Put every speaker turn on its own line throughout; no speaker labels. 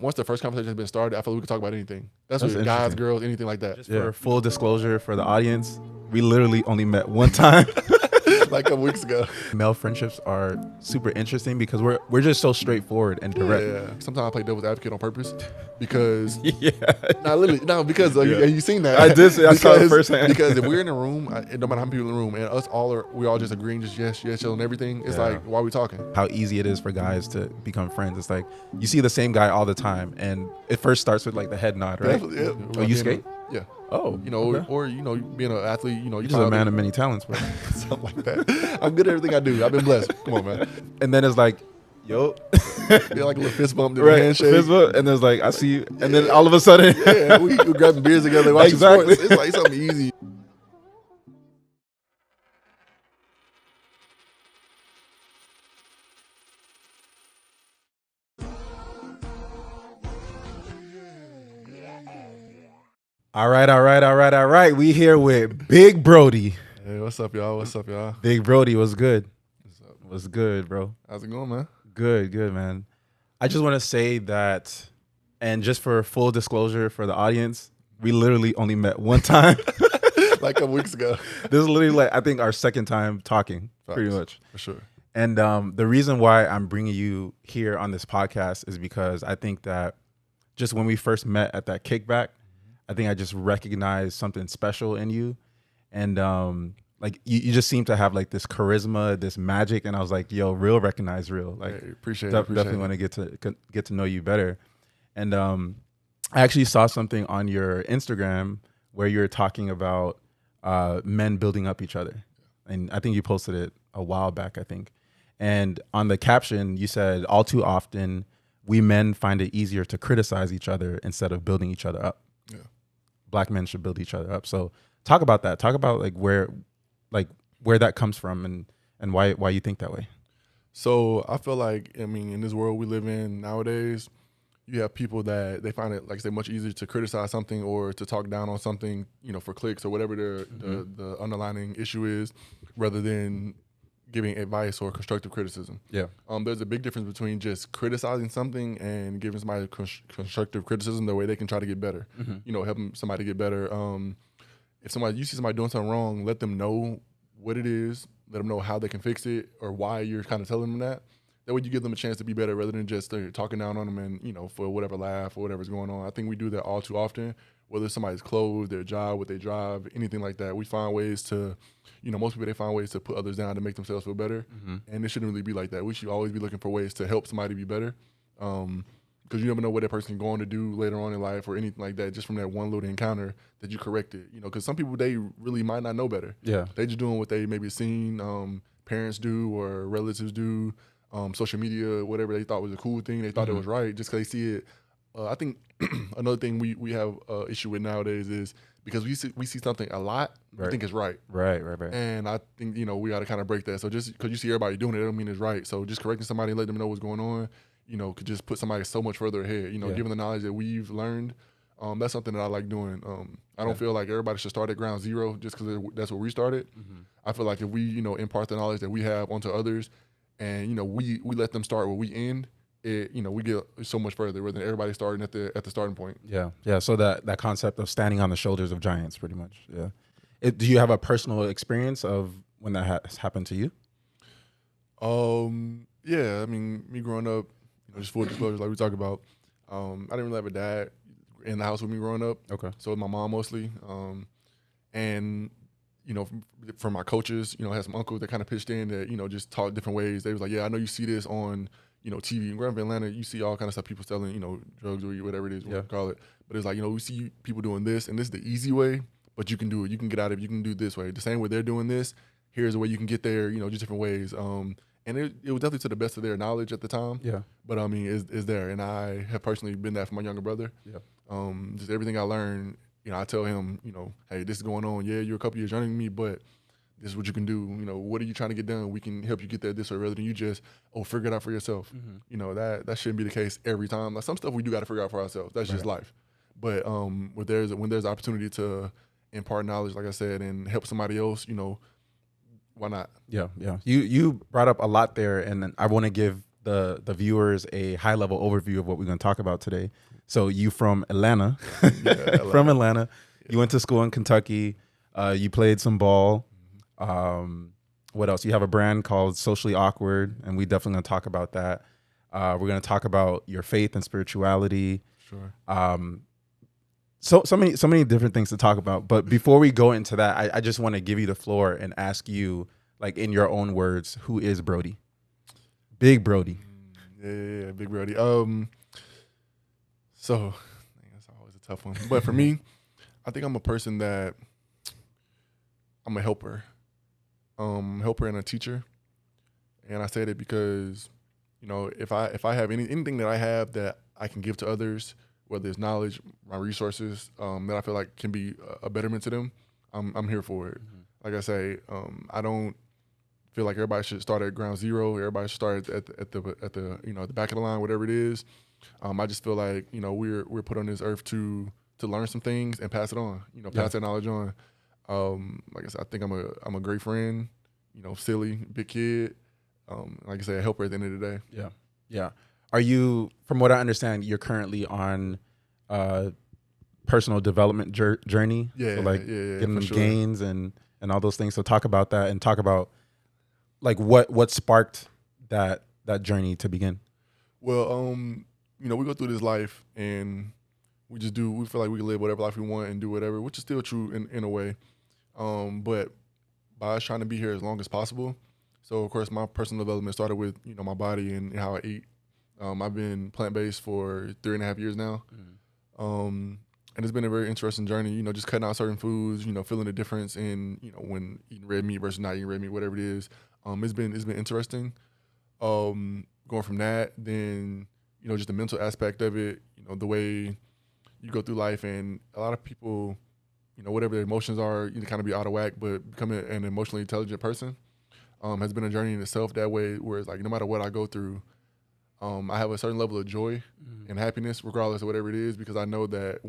once the first conversation has been started, I feel like we can talk about anything. That's what guys,
interesting.
girls, anything like that.
Just for full disclosure for the audience, we literally only met one time.
Like a couple weeks ago.
Male friendships are super interesting because we're just so straightforward and direct.
Yeah. Sometimes I play devil's advocate on purpose because
Yeah.
because you seen that.
I did. I saw it firsthand.
Because if we're in a room, no matter how many people in the room, and we all just agreeing, just yes, chill and everything. It's like, why are we talking?
How easy it is for guys to become friends. It's like you see the same guy all the time, and it first starts with like the head nod, right?
Yeah.
Oh, you skate?
Yeah.
Oh,
okay. or being an athlete,
you're just a man of many talents, bro.
Something like that. I'm good at everything I do. I've been blessed. Come on, man.
And then it's like, yo,
yeah, like a little fist bump,
right?
Handshake.
Fist bump, and then it's like, I see you, and then all of a sudden,
we grabbing beers together, watching
exactly.
sports. It's like something easy.
All right. We here with Big Brodie.
Hey, what's up, y'all?
Big Brodie, what's good? What's good, bro?
How's it going, man?
Good, man. I just want to say that, and just for full disclosure for the audience, we literally only met one time.
Like a couple weeks ago.
This is literally like, I think, our second time talking, pretty much.
For sure.
And the reason why I'm bringing you here on this podcast is because I think that just when we first met at that kickback, I think I just recognized something special in you. And like you just seem to have like this charisma, this magic. And I was like, yo, real recognize real. Like,
hey, appreciate
definitely want to get to know you better. And I actually saw something on your Instagram where you're talking about men building up each other. And I think you posted it a while back, I think. And on the caption, you said, all too often, we men find it easier to criticize each other instead of building each other up.
Yeah.
Black men should build each other up. So talk about that. Talk about like where that comes from and why you think that way.
So I feel like, in this world we live in nowadays, you have people that they find it, like I say, much easier to criticize something or to talk down on something, for clicks or whatever the underlying issue is, rather than giving advice or constructive criticism. Yeah. There's a big difference between just criticizing something and giving somebody constructive criticism the way they can try to get better. Helping somebody get better. If you see somebody doing something wrong, let them know what it is, let them know how they can fix it or why you're kind of telling them that. That way you give them a chance to be better rather than just talking down on them and, for whatever laugh or whatever's going on. I think we do that all too often, whether it's somebody's clothes, their job, what they drive, anything like that. We find ways to, most people, they find ways to put others down to make themselves feel better. And it shouldn't really be like that. We should always be looking for ways to help somebody be better. Because you never know what that person is going to do later on in life or anything like that, just from that one little encounter that you corrected. Because some people, they really might not know better. Yeah. They just doing what they maybe seen parents do or relatives do, social media, whatever they thought was a cool thing. They thought it was right just because they see it. I think another thing we have issue with nowadays is because we see something a lot, we think it's right. Right. And I think, we got to kind of break that. So just because you see everybody doing it, it don't mean it's right. So just correcting somebody and letting them know what's going on, could just put somebody so much further ahead. Given the knowledge that we've learned, that's something that I like doing. I don't feel like everybody should start at ground zero just because that's where we started. I feel like if we, impart the knowledge that we have onto others and, we let them start where we end, we get so much further rather than everybody starting at the starting point. Yeah. So that concept of standing on the shoulders of giants, pretty much. Yeah. Do you have a personal experience of when that has happened to you? Yeah. Me growing up, just full disclosure, like we talked about, I didn't really have a dad in the house with me growing up. Okay. So it was my mom mostly. And from my coaches, I had some uncles that kind of pitched in that, just taught different ways. They was like, yeah, I know you see this on TV in Grand Atlanta, you see all kind of stuff, people selling, drugs or whatever it is, we call it. But it's like, we see people doing this, and this is the easy way, but you can do it. You can get out of it. You can do it this way. The same way they're doing this, here's the way you can get there, just different ways. And it was definitely to the best of their knowledge at the time. Yeah. But, it's there. And I have personally been that for my younger brother. Yeah. Just everything I learned, I tell him, hey, this is going on. Yeah, you're a couple years younger than me, but this is what you can do. What are you trying to get done? We can help you get there this way rather than you just, figure it out for yourself. That shouldn't be the case every time. Like some stuff we do got to figure out for ourselves. That's just life. But when there's opportunity to impart knowledge, like I said, and help somebody else, why not? Yeah. You brought up a lot there, and I want to give
the viewers a high level overview of what we're going to talk about today. So you from Atlanta, from Atlanta, you went to school in Kentucky. You played some ball. What else? You have a brand called Socially Awkward, and we definitely going to talk about that. We're going to talk about your faith and spirituality.
Sure.
So many different things to talk about. But before we go into that, I just want to give you the floor and ask you, like in your own words, who is Brodie? Big Brodie.
Yeah, Big Brodie. So that's always a tough one. But for me, I think I'm a person that I'm a helper and a teacher. And I say that because, you know, if I have anything that I have that I can give to others, whether it's knowledge, my resources, that I feel like can be a betterment to them, I'm here for it. Mm-hmm. Like I say, I don't feel like everybody should start at ground zero. Everybody should start at the you know, at the back of the line, whatever it is. I just feel like, you know, we're put on this earth to learn some things and pass it on. You know, pass that knowledge on. Like I said, I think I'm a great friend. You know, silly, big kid. Like I say, a helper at the end of the day.
Yeah. Are you, from what I understand, you're currently on personal development journey?
Yeah.
So like getting them
sure.
gains and all those things. So talk about that and talk about like what sparked that journey to begin.
Well, you know, we go through this life and we feel like we can live whatever life we want and do whatever, which is still true in a way. But by us trying to be here as long as possible. So of course my personal development started with, you know, my body and how I eat. I've been plant-based for 3.5 years now. Mm-hmm. And it's been a very interesting journey, you know, just cutting out certain foods, you know, feeling the difference in, you know, when eating red meat versus not eating red meat, whatever it is. It's been interesting. Going from that, then, you know, just the mental aspect of it, you know, the way you go through life, and a lot of people, you know, whatever their emotions are, you kind of be out of whack, but becoming an emotionally intelligent person has been a journey in itself that way, where it's like no matter what I go through, I have a certain level of joy and happiness, regardless of whatever it is, because I know that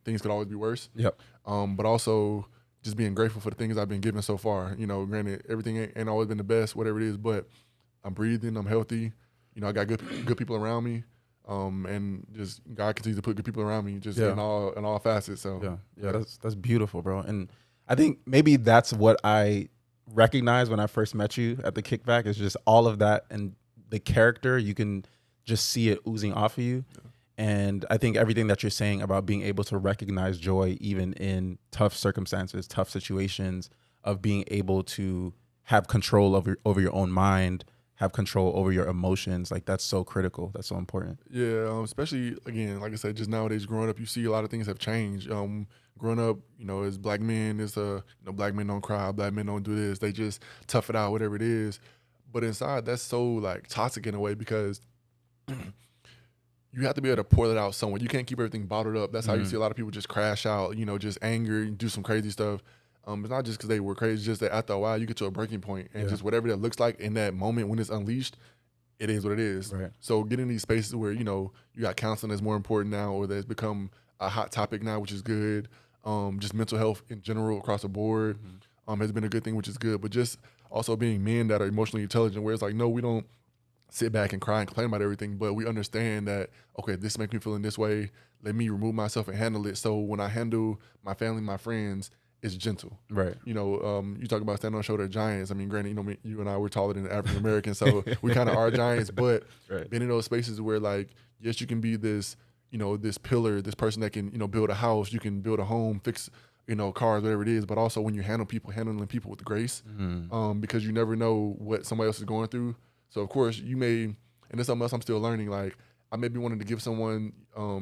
things could always be worse.
Yep.
But also just being grateful for the things I've been given so far. You know, granted, everything ain't always been the best, whatever it is, but I'm breathing, I'm healthy. You know, I got good people around me, and just God continues to put good people around me, just in all facets. So
that's beautiful, bro. And I think maybe that's what I recognized when I first met you at the Kickback, is just all of that, and the character, you can just see it oozing off of you. Yeah. And I think everything that you're saying about being able to recognize joy even in tough circumstances, tough situations, of being able to have control over your own mind, have control over your emotions, like that's so critical. That's so important.
Yeah, especially, again, like I said, just nowadays growing up, you see a lot of things have changed. Growing up, you know, as black men, you know, black men don't cry, black men don't do this. They just tough it out, whatever it is. But inside, that's so like toxic in a way, because you have to be able to pour that out somewhere. You can't keep everything bottled up. That's how you see a lot of people just crash out, you know, just anger and do some crazy stuff. It's not just because they were crazy, it's just that after a while you get to a breaking point, and just whatever that looks like in that moment when it's unleashed, it is what it is. Right. So getting these spaces where, you know, you got counseling that's more important now, or that's become a hot topic now, which is good. Just mental health in general across the board has been a good thing, which is good. But just also being men that are emotionally intelligent, where it's like, no, we don't sit back and cry and complain about everything, but we understand that, okay, this makes me feel in this way. Let me remove myself and handle it. So when I handle my family, my friends, it's gentle.
Right.
You know, you talk about standing on the shoulder of giants. I mean, granted, you know, you and I, we're taller than the African Americans, so we kind of are giants, but being in those spaces where, like, yes, you can be this, you know, this pillar, this person that can, you know, build a house, you can build a home, fix, you know, cars, whatever it is, but also when you handling people with grace, because you never know what somebody else is going through. So, of course, you may, and there's something else I'm still learning, like, I may be wanting to give someone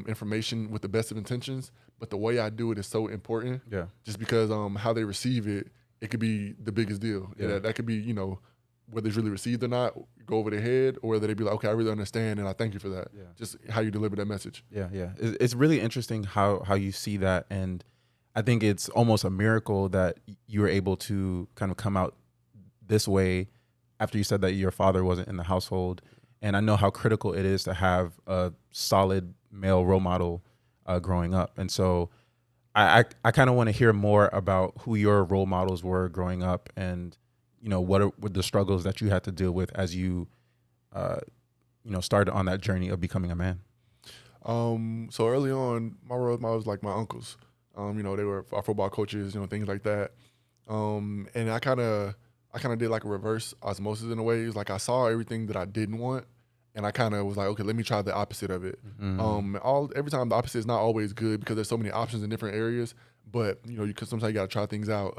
information with the best of intentions, but the way I do it is so important. Yeah. Just because how they receive it, it could be the biggest deal. Yeah. That could be, you know, whether it's really received or not, go over their head, or whether they be like, okay, I really understand, and I thank you for that. Yeah. Just how you deliver that message.
Yeah. It's really interesting how you see that, and I think it's almost a miracle that you were able to kind of come out this way after you said that your father wasn't in the household. And I know how critical it is to have a solid male role model growing up. And so I kind of want to hear more about who your role models were growing up, and, you know, what were the struggles that you had to deal with as you, started on that journey of becoming a man?
So early on, my role models was like my uncles. They were our football coaches, things like that. And I kind of did like a reverse osmosis in a way. It's like I saw everything that I didn't want, and I kind of was like, okay, let me try the opposite of it. Every time the opposite is not always good because there's so many options in different areas. But sometimes you gotta try things out.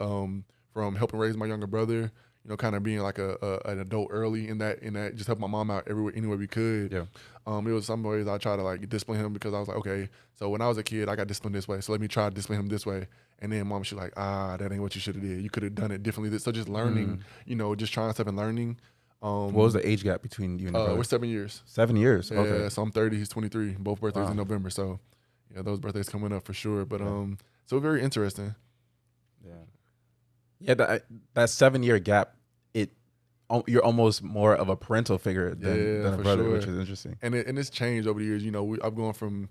From helping raise my younger brother, kind of being like an adult early in that, just help my mom out any way we could.
Yeah.
It was some ways I try to like discipline him because I was like, okay, so when I was a kid, I got disciplined this way, so let me try to discipline him this way. And then mom, she's like, that ain't what you should have did. You could have done it differently. So just learning, just trying stuff and learning.
What was the age gap between you and your brother?
We're 7 years.
7 years.
Yeah,
Okay.
so I'm 30, he's 23. Both birthdays in November. So yeah, those birthdays coming up for sure. But so very interesting.
Yeah, that 7 year gap, you're almost more of a parental figure than a brother,
sure.
which is interesting.
And it's changed over the years. I've gone from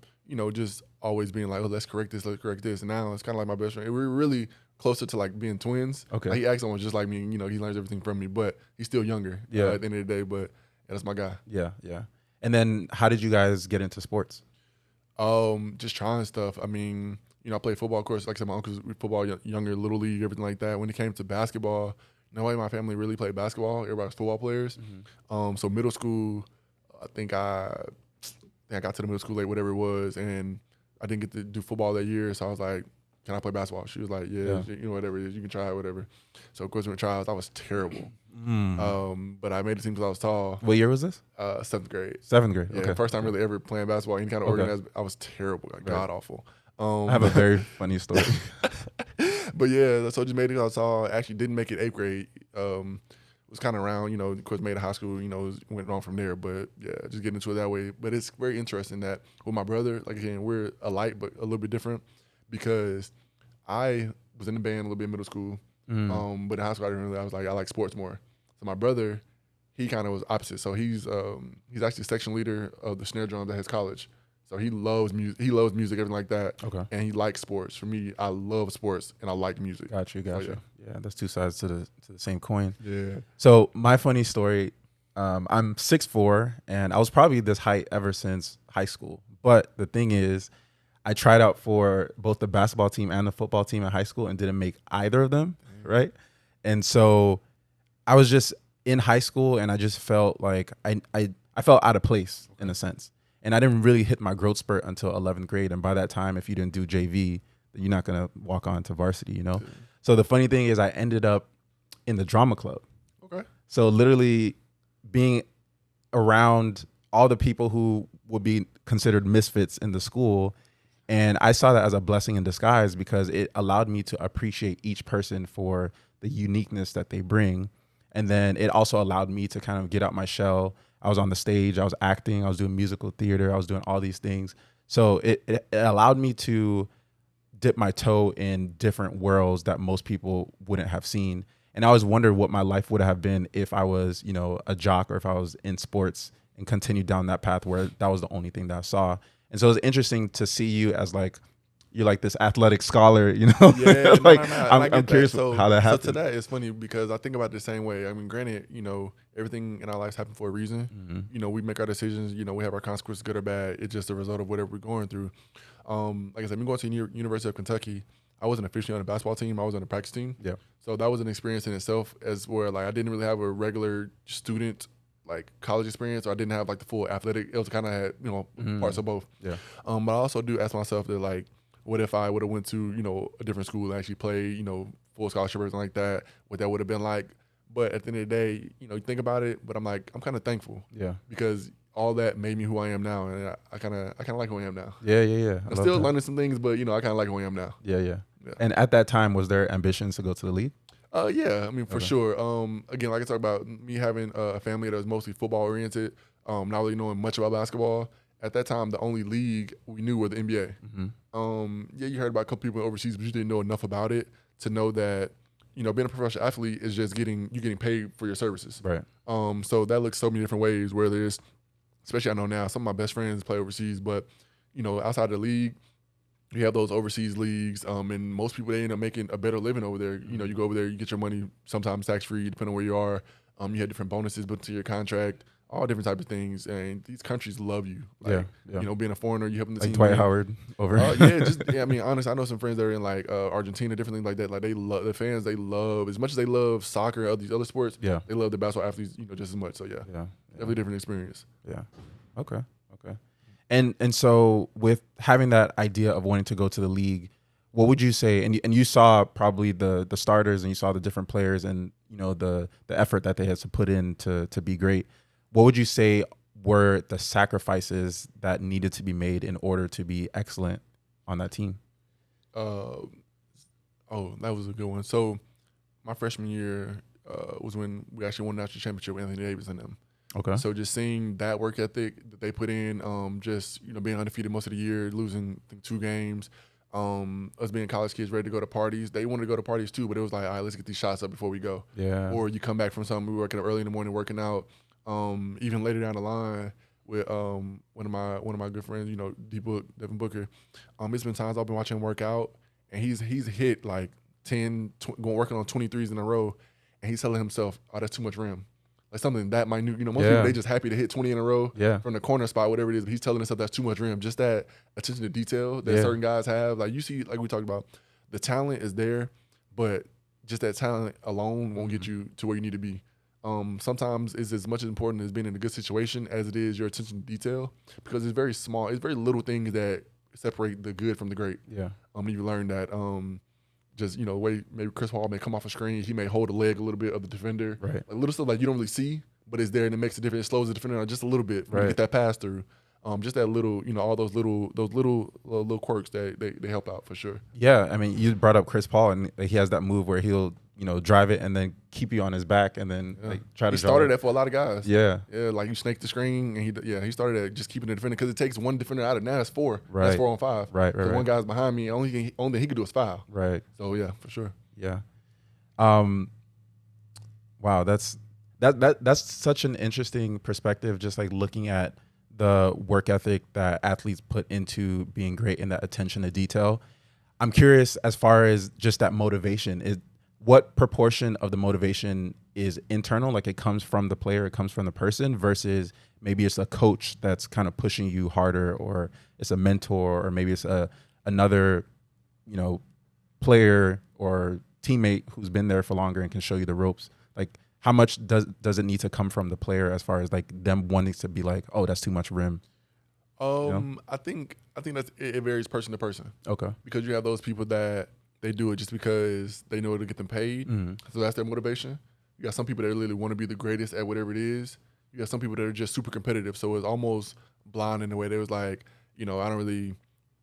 just always being like, oh, let's correct this, and now it's kind of like my best friend. We're really closer to like being twins.
Okay.
Like, he acts almost just like me. He learns everything from me, but he's still younger.
Yeah.
At the end of the day, but that's my guy.
Yeah. And then how did you guys get into sports?
Just trying stuff. I mean, I played football, of course. Like I said, my uncles football, younger, little league, everything like that. When it came to basketball, nobody in my family really played basketball. Everybody was football players. So middle school, I think I got to the middle school late, whatever it was, and I didn't get to do football that year. So I was like, can I play basketball? She was like, yeah. Whatever it is, you can try it, whatever. So of course, when trials, I was terrible. But I made the team because I was tall.
What year was this?
7th grade.
7th grade.
Yeah,
Okay.
First time really ever playing basketball, any kind of organized. I was terrible, like god awful.
I have a very funny story.
But yeah, so just made it. I saw. Actually, didn't make it 8th grade. Was kind of around. Of course, made it high school. Went on from there. But yeah, just getting into it that way. But it's very interesting that with my brother, like again, we're alike but a little bit different because I was in the band a little bit in middle school. But in high school, I was like, I like sports more. So my brother, he kind of was opposite. So he's actually section leader of the snare drums at his college. So he loves music. He loves music, everything like that.
Okay.
And he likes sports. For me, I love sports and I like music.
Got you.
Yeah.
Yeah, that's two sides to the same coin.
Yeah.
So my funny story, I'm 6'4", and I was probably this height ever since high school. But the thing is, I tried out for both the basketball team and the football team in high school and didn't make either of them, right? And so I was just in high school, and I just felt like I felt out of place in a sense. And I didn't really hit my growth spurt until 11th grade. And by that time, if you didn't do JV, then you're not going to walk on to varsity, So the funny thing is I ended up in the drama club.
Okay.
So literally being around all the people who would be considered misfits in the school. And I saw that as a blessing in disguise because it allowed me to appreciate each person for the uniqueness that they bring. And then it also allowed me to kind of get out my shell. I was on the stage, I was acting, I was doing musical theater, I was doing all these things. So it allowed me to dip my toe in different worlds that most people wouldn't have seen. And I always wondered what my life would have been if I was, a jock or if I was in sports and continued down that path where that was the only thing that I saw. And so it was interesting to see you as like, you're like this athletic scholar,
Yeah,
like
no.
I'm curious how that happened.
So to that, it's funny because I think about it the same way. I mean, granted, everything in our lives happen for a reason. We make our decisions. We have our consequences, good or bad. It's just a result of whatever we're going through. Like I said, me going to University of Kentucky, I wasn't officially on the basketball team. I was on the practice team. Yeah. So that was an experience in itself, as where like I didn't really have a regular student like college experience, or I didn't have like the full athletic. It was kind of had parts of both. Yeah. But I also do ask myself that like, what if I would have went to a different school and actually played full scholarship or something like that? What that would have been like. But at the end of the day, you think about it. But I'm kind of thankful. Yeah. Because all that made me who I am now, and I kind of like who I am now.
Yeah.
I'm still learning some things, but I kind of like who I am now.
Yeah. And at that time, was there ambitions to go to the league?
Yeah, I mean for sure. Again, like I talked about me having a family that was mostly football oriented, not really knowing much about basketball. At that time, the only league we knew was the NBA. Yeah, you heard about a couple people overseas, but you didn't know enough about it to know that being a professional athlete is just getting paid for your services. Right. So that looks so many different ways. Where there's, especially I know now, some of my best friends play overseas, but outside of the league, you have those overseas leagues, and most people, they end up making a better living over there. You go over there, you get your money sometimes tax free, depending on where you are. You have different bonuses built into your contract. all different types of things. And these countries love you. Like,
yeah.
you know, being a foreigner, you helping the
Like
team
Dwight
win.
Howard over.
I mean, honestly, I know some friends that are in like Argentina, different things like that. Like they love the fans. They love as much as they love soccer and these other sports.
Yeah.
They love the basketball athletes, you know, just as much. So yeah. Definitely different experience.
Yeah. Okay. And so with having that idea of wanting to go to the league, what would you say? And you saw probably the starters, and you saw the different players, and you know the effort that they had to put in to be great. What would you say were the sacrifices that needed to be made in order to be excellent on that team?
Oh, that was a good one. So my freshman year was when we actually won the national championship with Anthony Davis and them.
Okay.
So just seeing that work ethic that they put in, just, you know, being undefeated most of the year, losing I think 2 games, us being college kids ready to go to parties. They wanted to go to parties too, but it was like, all right, let's get these shots up before we go.
Yeah.
Or you come back from something, we were working up early in the morning, working out. Even later down the line with one of my good friends, you know, Devin Booker. It's been times I've been watching him work out, and he's hit like 10, working on 23s in a row, and he's telling himself, oh, that's too much rim. Like something that minute, you know, most people, they just happy to hit 20 in a row from the corner spot, whatever it is. But he's telling himself that's too much rim. Just that attention to detail that certain guys have. Like you see, like we talked about, the talent is there, but just that talent alone won't get you to where you need to be. Sometimes it's as much as important as being in a good situation as it is your attention to detail, because it's very small, it's very little things that separate the good from the great.
Yeah.
You learn that just, you know, the way maybe Chris Paul may come off a screen, he may hold a leg a little bit of the defender.
Right.
Like little stuff like you don't really see, but it's there and it makes a difference. It slows the defender down just a little bit when you get that pass through. Just that little, you know, all those little quirks that they help out for sure.
Yeah, I mean, you brought up Chris Paul, and he has that move where he'll, you know, drive it and then keep you on his back and then like try to.
He started that for a lot of guys.
Yeah,
like you snake the screen, and he started at just keeping the defender, because it takes one defender out of now it's 4.
Right.
That's 4 on 5.
Right.
One guy's behind me, and only thing he could do is foul.
Right.
So yeah, for sure.
Yeah. Wow, that's such an interesting perspective. Just like looking at the work ethic that athletes put into being great and that attention to detail. I'm curious, as far as just that motivation, is what proportion of the motivation is internal, like it comes from the player, it comes from the person, versus maybe it's a coach that's kind of pushing you harder, or it's a mentor, or maybe it's another, you know, player or teammate who's been there for longer and can show you the ropes. Like, how much does it need to come from the player, as far as like them wanting to be like, oh, that's too much rim?
You know? I think that's it varies person to person.
Okay.
Because you have those people that they do it just because they know it'll get them paid. Mm-hmm. So that's their motivation. You got some people that literally want to be the greatest at whatever it is. You got some people that are just super competitive. So it's almost blind in a way. They was like, you know, I don't really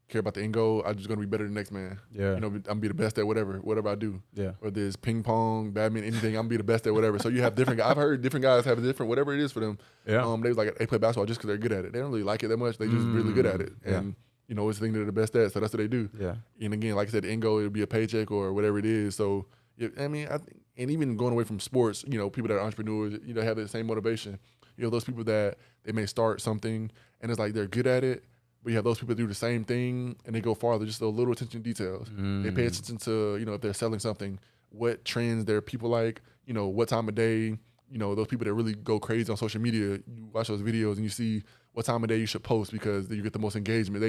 care about the end goal. I'm just going to be better than the next man. Yeah. You know, I'm going to be the best at whatever I do. Yeah. Whether it's ping pong, badminton, anything, I'm going to be the best at whatever. So you have different guys. I've heard different guys have a different, whatever it is for them. Yeah. They was like, they play basketball just because they're good at it. They don't really like it that much. They just really good at it. And, you know, it's the thing that they're the best at. So that's what they do. Yeah. And again, like I said, the end goal, it'll be a paycheck or whatever it is. So, I mean, I think, and even going away from sports, you know, people that are entrepreneurs, you know, have the same motivation. You know, those people that they may start something and it's like they're good at it. But you have those people that do the same thing and they go farther, just a little attention to details. They pay attention to, you know, if they're selling something, what trends their people like, you know, what time of day, you know, those people that really go crazy on social media, you watch those videos and you see what time of day you should post because you get the most engagement.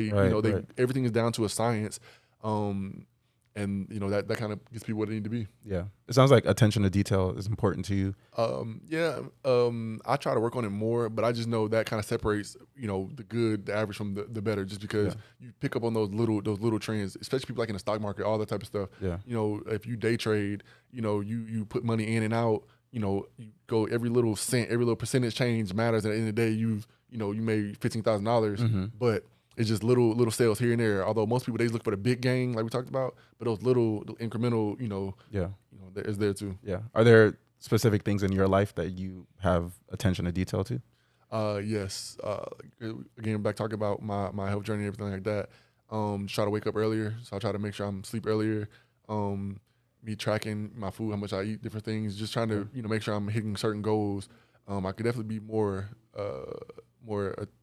Everything is down to a science. And, you know, that kind of gets people where they need to be. Yeah.
It sounds like attention to detail is important to you.
I try to work on it more, but I just know that kind of separates, you know, the good, the average from the better, just because you pick up on those little trends, especially people like in the stock market, all that type of stuff. Yeah. You know, if you day trade, you know, you put money in and out, you know, you go every little cent, every little percentage change matters. At the end of the day, you made $15,000, but it's just little sales here and there. Although most people, they look for the big gain, like we talked about, but those little incremental, is there too.
Yeah. Are there specific things in your life that you have attention to detail to?
Yes. Again, back talking about my health journey and everything like that. Try to wake up earlier, so I try to make sure I'm sleep earlier. Me tracking my food, how much I eat, different things. Just trying to make sure I'm hitting certain goals. I could definitely be more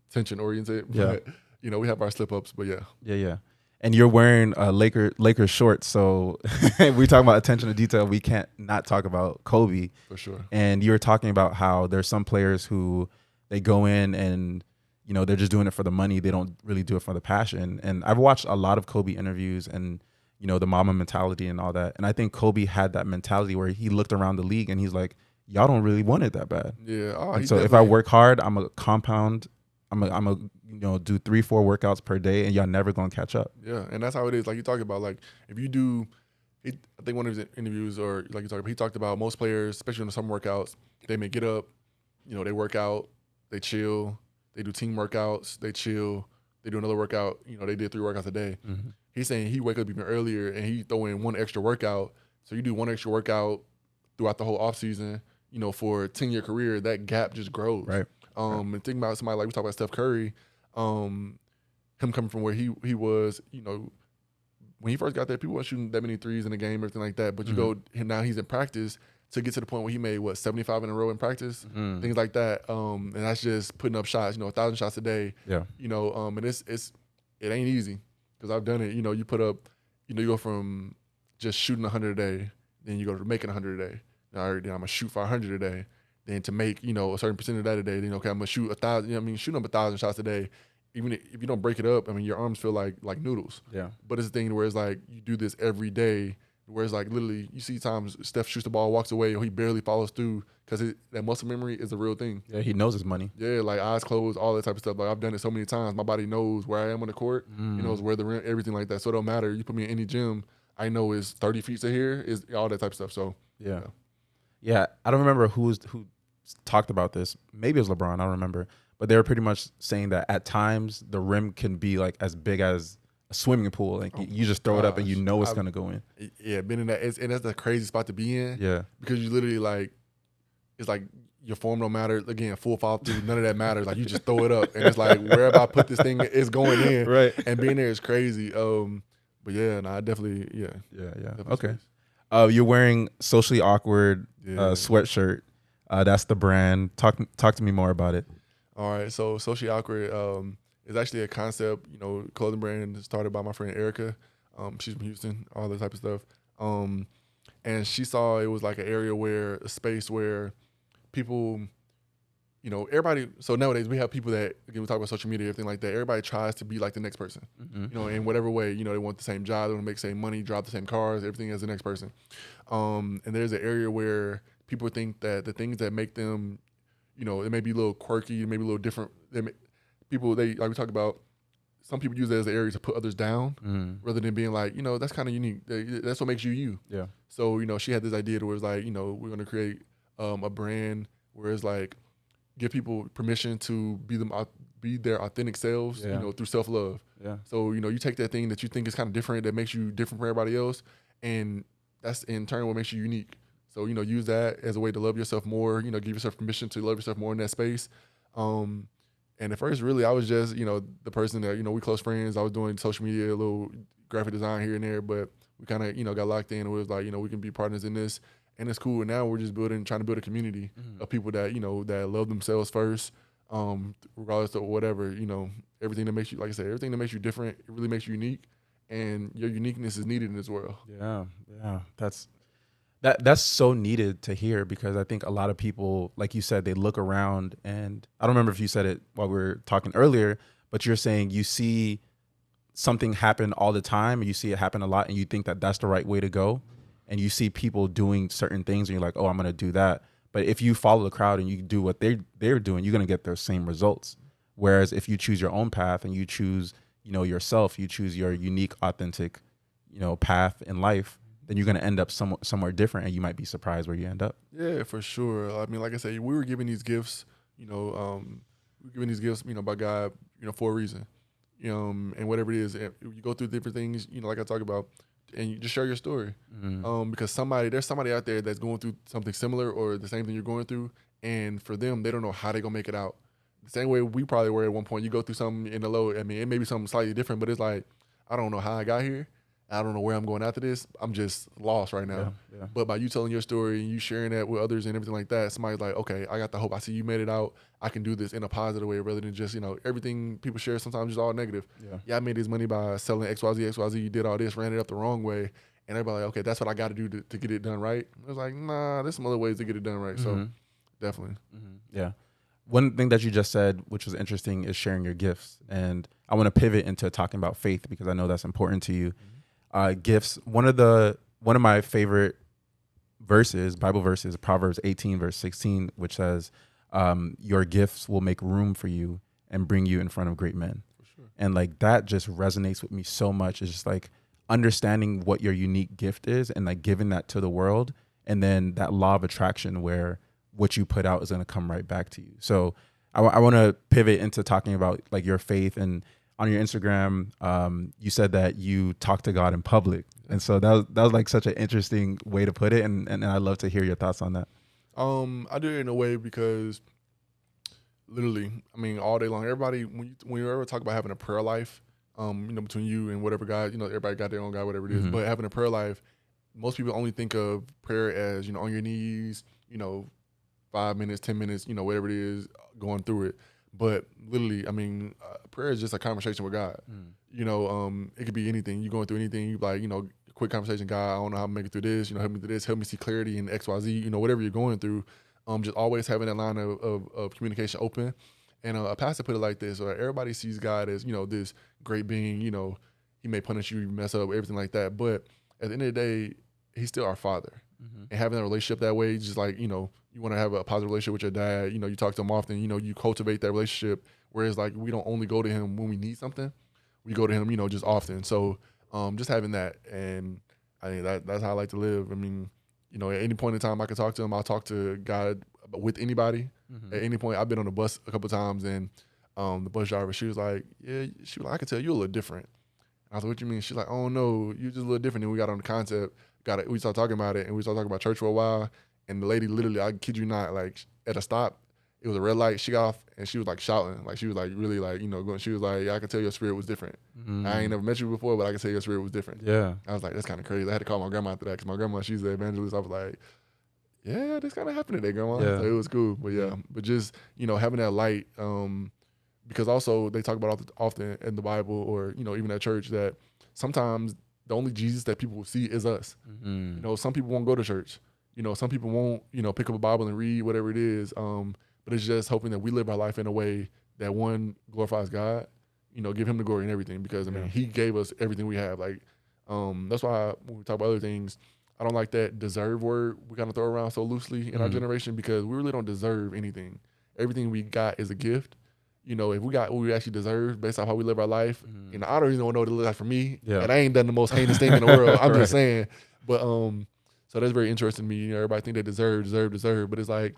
attention oriented. But, you know, we have our slip ups, but
yeah. And you're wearing Lakers shorts, so we talk about attention to detail. We can't not talk about Kobe
for sure.
And you were talking about how there's some players who they go in and, you know, they're just doing it for the money. They don't really do it for the passion. And I've watched a lot of Kobe interviews and, you know, the mama mentality and all that. And I think Kobe had that mentality where he looked around the league and he's like, y'all don't really want it that bad.
Yeah. Oh,
And so if I work hard, I'm a compound. I'm a you know, do 3-4 workouts per day, and y'all never gonna catch up.
Yeah, and that's how it is. Like you talk about, like if you do, I think one of his interviews or like he talked about most players, especially in the summer workouts, they may get up, you know, they work out, they chill, they do team workouts, they chill, they do another workout. You know, they did 3 workouts a day.
Mm-hmm.
He's saying he wake up even earlier and he throw in one extra workout. So you do one extra workout throughout the whole off season. You know, for a 10-year career, that gap just grows.
Right.
And think about somebody like we talk about Steph Curry. Him coming from where he was, you know, when he first got there, people weren't shooting that many threes in the game, everything like that. But you go, and now he's in practice to get to the point where he made 75 in a row in practice, things like that. And that's just putting up shots, you know, 1,000 shots a day.
Yeah.
You know, and it ain't easy because I've done it. You know, you put up, you know, you go from just shooting 100 a day, then you go to making 100 a day. Now, then I'm gonna shoot for 100 a day. Then to make, you know, a certain percent of that a day, then okay, I'm gonna shoot 1,000. You know what I mean, shooting up 1,000 shots a day. Even if you don't break it up, I mean, your arms feel like noodles.
Yeah.
But it's a thing where it's like you do this every day, where it's like literally you see times Steph shoots the ball, walks away, or he barely follows through because that muscle memory is a real thing.
Yeah, he knows his money.
Yeah, like eyes closed, all that type of stuff. Like I've done it so many times. My body knows where I am on the court. It knows where the rim, everything like that. So it don't matter. You put me in any gym, I know it's 30 feet to here, is all that type of stuff. So
yeah. Yeah, I don't remember who talked about this. Maybe it was LeBron. I don't remember. But they were pretty much saying that at times the rim can be like as big as a swimming pool. Like you just throw it up and you know it's going to go in.
Yeah, been in that. And that's the crazy spot to be in.
Yeah.
Because you literally like, it's like your form don't matter. Again, full follow through, none of that matters. Like you just throw it up. And it's like wherever I put this thing is going in.
Right.
And being there is crazy. But yeah, I definitely, yeah.
Yeah.
Definitely
Okay. You're wearing Socially Awkward sweatshirt. That's the brand. Talk to me more about it.
All right, so Socially Awkward is actually a concept, you know, clothing brand started by my friend Erica. She's from Houston, all that type of stuff. And she saw it was like an area where, a space where people, you know, everybody, so nowadays we have people that, again, we talk about social media, everything like that, everybody tries to be like the next person, you know, in whatever way, you know, they want the same job, they want to make the same money, drive the same cars, everything as the next person. And there's an area where people think that the things that make them, you know, it may be a little quirky, it may be a little different. Like we talk about, some people use it as an area to put others down rather than being like, you know, that's kind of unique. That's what makes you you. Yeah. So, you know, she had this idea where it's like, you know, we're going to create a brand where it's like, give people permission to be their authentic selves, you know, through self-love. Yeah. So, you know, you take that thing that you think is kind of different, that makes you different from everybody else, and that's in turn what makes you unique. So, you know, use that as a way to love yourself more, you know, give yourself permission to love yourself more in that space. And at first, really, I was just, you know, the person that, you know, we close friends. I was doing social media, a little graphic design here and there, but we kind of, you know, got locked in. It was like, you know, we can be partners in this, and it's cool. And now we're just trying to build a community of people that, you know, that love themselves first, regardless of whatever, you know, everything that makes you, like I said, everything that makes you different, it really makes you unique, and your uniqueness is needed in this world.
Yeah, That's so needed to hear, because I think a lot of people, like you said, they look around, and I don't remember if you said it while we were talking earlier, but you're saying you see something happen all the time, and you see it happen a lot, and you think that that's the right way to go, and you see people doing certain things, and you're like, oh, I'm going to do that. But if you follow the crowd and you do what they're doing, you're going to get those same results. Whereas if you choose your own path and you choose, you know, yourself, you choose your unique, authentic, you know, path in life, then you're going to end up somewhere different, and you might be surprised where you end up.
Yeah, for sure. I mean, like I said, we were given these gifts, you know, by God, you know, for a reason. And whatever it is, you go through different things, you know, like I talk about, and you just share your story. Because there's somebody out there that's going through something similar or the same thing you're going through, and for them, they don't know how they're going to make it out. The same way we probably were at one point. You go through something in the low, I mean, it may be something slightly different, but it's like, I don't know how I got here. I don't know where I'm going after this. I'm just lost right now. Yeah. But by you telling your story and you sharing that with others and everything like that, somebody's like, okay, I got the hope. I see you made it out. I can do this in a positive way rather than just, you know, everything people share sometimes is all negative. Yeah, I made this money by selling XYZ. You did all this, ran it up the wrong way. And everybody like, okay, that's what I got to do to get it done right. I was like, nah, there's some other ways to get it done right. So definitely.
Yeah. one thing that you just said, which was interesting, is sharing your gifts. And I want to pivot into talking about faith because I know that's important to you. Gifts. One of my favorite verses, Bible verses, Proverbs 18, verse 16, which says, your gifts will make room for you and bring you in front of great men. For sure. And like that just resonates with me so much. It's just like understanding what your unique gift is and like giving that to the world. And then that law of attraction where what you put out is going to come right back to you. So I want to pivot into talking about like your faith. And on your Instagram, you said that you talk to God in public. And so that was like such an interesting way to put it. And I'd love to hear your thoughts on that.
I do it in a way because literally, I mean, all day long, everybody, when you ever talk about having a prayer life, between you and whatever God, everybody got their own God, whatever it is, but having a prayer life, most people only think of prayer as, on your knees, 5 minutes, 10 minutes, whatever it is, going through it. But literally, I mean, prayer is just a conversation with God. It could be anything. You're going through anything. You like, quick conversation. God, I don't know how to make it through this. Help me through this. Help me see clarity in X, Y, Z. Whatever you're going through. Just always having that line of communication open. And a pastor put it like this: everybody sees God as this great being. He may punish you, mess up, everything like that. But at the end of the day, He's still our Father. And having that relationship that way, just like you want to have a positive relationship with your dad. You talk to him often. You cultivate that relationship. Whereas like we don't only go to Him when we need something, we go to Him just often. So just having that, and I think that's how I like to live. I mean, at any point in time I can talk to Him. I'll talk to God with anybody. At any point, I've been on the bus a couple of times, and the bus driver, she was like, I can tell you a little different. And I was like, what you mean? She's like, oh no, you're just a little different. And we got on the concept, we started talking about it, and we started talking about church for a while. And the lady literally, I kid you not, like at a stop, it was a red light. She got off and she was like shouting, like she was like really like going. She was like, I could tell your spirit was different. I ain't never met you before, but I can tell your spirit was different.
Yeah, I
was like, that's kind of crazy. I had to call my grandma after that because my grandma, she's the evangelist. I was like, yeah, this kind of happened today, grandma. Yeah. So it was cool, but just having that light, because also they talk about often in the Bible or even at church that sometimes the only Jesus that people will see is us. Some people won't go to church. Some people won't pick up a Bible and read whatever it is. But it's just hoping that we live our life in a way that one glorifies God, give Him the glory and everything. Because I mean, He gave us everything we have. Like, that's why when we talk about other things, I don't like that deserve word we kind of throw around so loosely in our generation, because we really don't deserve anything. Everything we got is a gift. If we got what we actually deserve based off how we live our life, I don't even know what it looks like for me. And I ain't done the most heinous thing in the world. I'm just saying. But so that's very interesting to me. Everybody think they deserve, but it's like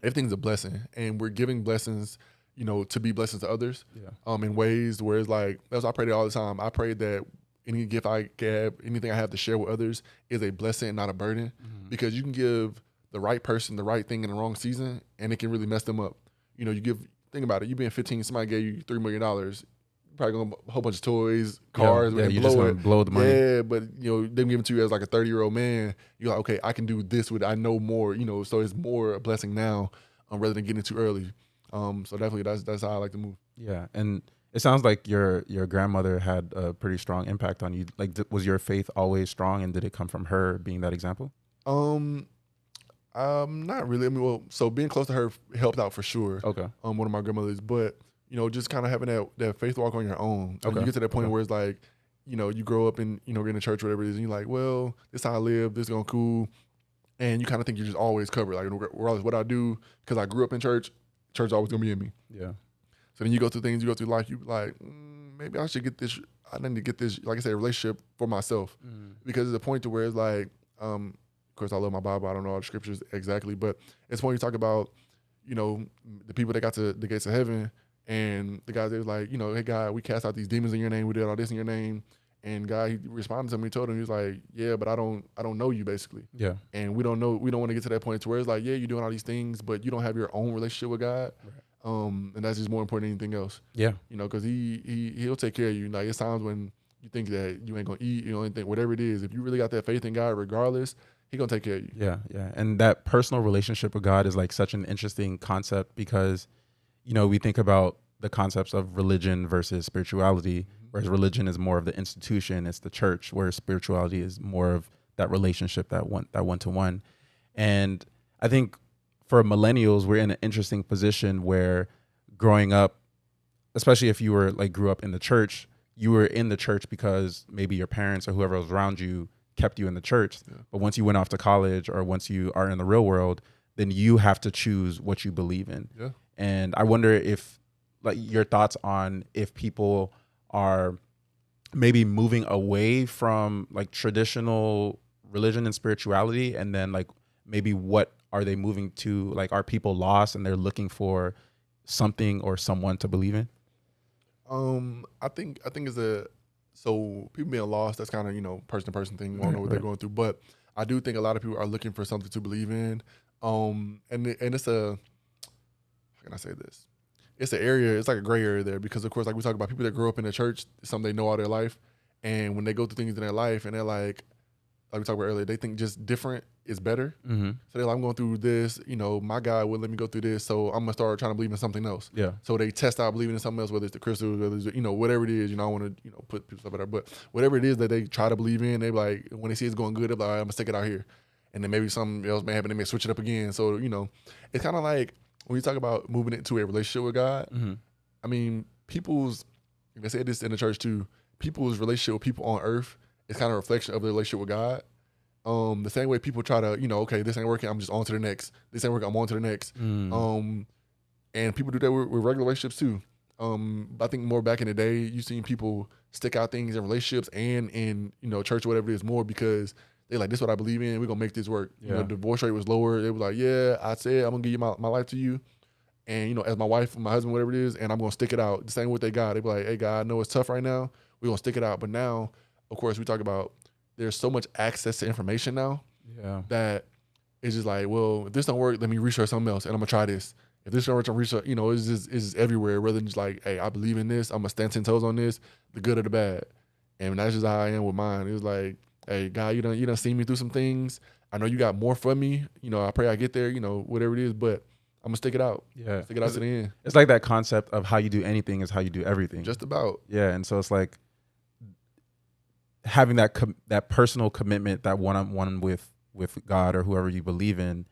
everything's a blessing, and we're giving blessings, to be blessings to others. In ways where it's like, that's why I pray that all the time. I pray that any gift I have, anything I have to share with others is a blessing and not a burden, because you can give the right person the right thing in the wrong season, and it can really mess them up. Think about it. You being 15, somebody gave you $3 million. Probably gonna a whole bunch of toys, cars,
you just gonna blow the money.
Yeah, but them giving to you as like a 30-year-old man, you're like, okay, I can do this with it. I know more, so it's more a blessing now, rather than getting too early. So definitely that's how I like to move.
Yeah, and it sounds like your grandmother had a pretty strong impact on you. Like, was your faith always strong, and did it come from her being that example?
Not really. I mean, so being close to her helped out for sure. Okay. One of my grandmothers, but just kind of having that faith walk on your own. Okay. You get to that point where it's like, you grow up and you're in the church, or whatever it is, and you're like, well, this is how I live. This is going cool, and you kind of think you're just always covered. Like, regardless what I do, because I grew up in church is always gonna be in me. Yeah. So then you go through things, you go through life, you like, maybe I should get this. I need to get this, like I said, relationship for myself, because there's a point to where it's like, of course, I love my Bible. I don't know all the scriptures exactly, but it's when you talk about, the people that got to the gates of heaven, and the guys, they was like, hey God, we cast out these demons in your name. We did all this in your name. And God, he responded to me. He told him, he was like, yeah, but I don't know you, basically. Yeah. And we don't want to get to that point to where it's like, yeah, you're doing all these things, but you don't have your own relationship with God. Right. And that's just more important than anything else. Yeah. Because he'll take care of you. Like, it's times when you think that you ain't gonna eat, anything, whatever it is. If you really got that faith in God, regardless, He gonna take care of you.
Yeah, yeah. And that personal relationship with God is like such an interesting concept, because we think about the concepts of religion versus spirituality, whereas religion is more of the institution, it's the church, whereas spirituality is more of that relationship, that one-to-one. And I think for millennials, we're in an interesting position where growing up, especially if you were like grew up in the church, you were in the church because maybe your parents or whoever was around you kept you in the church. Yeah. But once you went off to college or once you are in the real world, then you have to choose what you believe in. Yeah. And I wonder if like your thoughts on if people are maybe moving away from like traditional religion and spirituality, and then like maybe what are they moving to? Like, are people lost and they're looking for something or someone to believe in?
I think it's so people being lost, that's kind of, you know, person to person thing. We don't know what they're going through, but I do think a lot of people are looking for something to believe in. And it's how can I say this? It's an area, it's like a gray area there, because of course, like we talk about people that grow up in the church, it's something they know all their life. And when they go through things in their life and they're like we talked about earlier, they think just different is better. Mm-hmm. So they're like, I'm going through this, you know, my God would let me go through this, so I'm gonna start trying to believe in something else. Yeah. So they test out believing in something else, whether it's the crystals, whether it's, you know, whatever it is. You know, I want to, you know, put people stuff out there, but whatever it is that they try to believe in, they like, when they see it's going good, they're like, all right, I'm gonna stick it out here. And then maybe something else may happen, they may switch it up again. So, you know, it's kind of like when you talk about moving into a relationship with God, mm-hmm. I mean, I said this in the church too, people's relationship with people on earth is kind of a reflection of their relationship with God. The same way people try to, you know, okay, this ain't working, I'm just on to the next. This ain't working, I'm on to the next. And people do that with regular relationships too. I think more back in the day, you seen people stick out things in relationships and in, you know, church or whatever it is more because they're like, this is what I believe in, we're gonna make this work. Yeah. You know, divorce rate was lower. They were like, yeah, I said I'm gonna give you my life to you. And, you know, as my wife, my husband, whatever it is, and I'm gonna stick it out. The same with they God. They be like, hey God, I know it's tough right now, we're gonna stick it out. But now, of course, we talk about there's so much access to information now that it's just like, well, if this don't work, let me research something else and I'm gonna try this. If this don't work, I'm research, you know, it's just everywhere rather than just like, hey, I believe in this, I'm gonna stand 10 toes on this, the good or the bad. And that's just how I am with mine. It was like, hey, God, you done seen me through some things. I know you got more for me. You know, I pray I get there, you know, whatever it is, but I'm gonna stick it out. Yeah. Stick it out to the end.
It's like that concept of how you do anything is how you do everything.
Just about.
Yeah. And so it's like having that personal commitment, that one-on-one with God or whoever you believe in,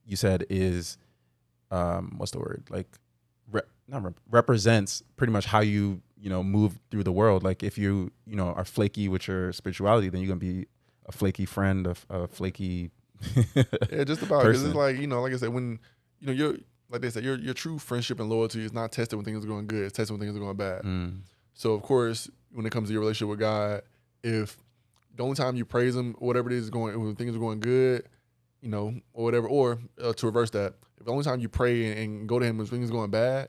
you said is, what's the word? Like, represents pretty much how you know, move through the world. Like if you know, are flaky with your spirituality, then you're going to be a flaky friend, a flaky
yeah, just about. Because it's like, you know, like I said, when, you know, you're, like they said, your true friendship and loyalty is not tested when things are going good. It's tested when things are going bad. So, of course, when it comes to your relationship with God, if the only time you praise him, whatever it is going, when things are going good, you know, or whatever, or to reverse that, if the only time you pray and go to him when things are going bad,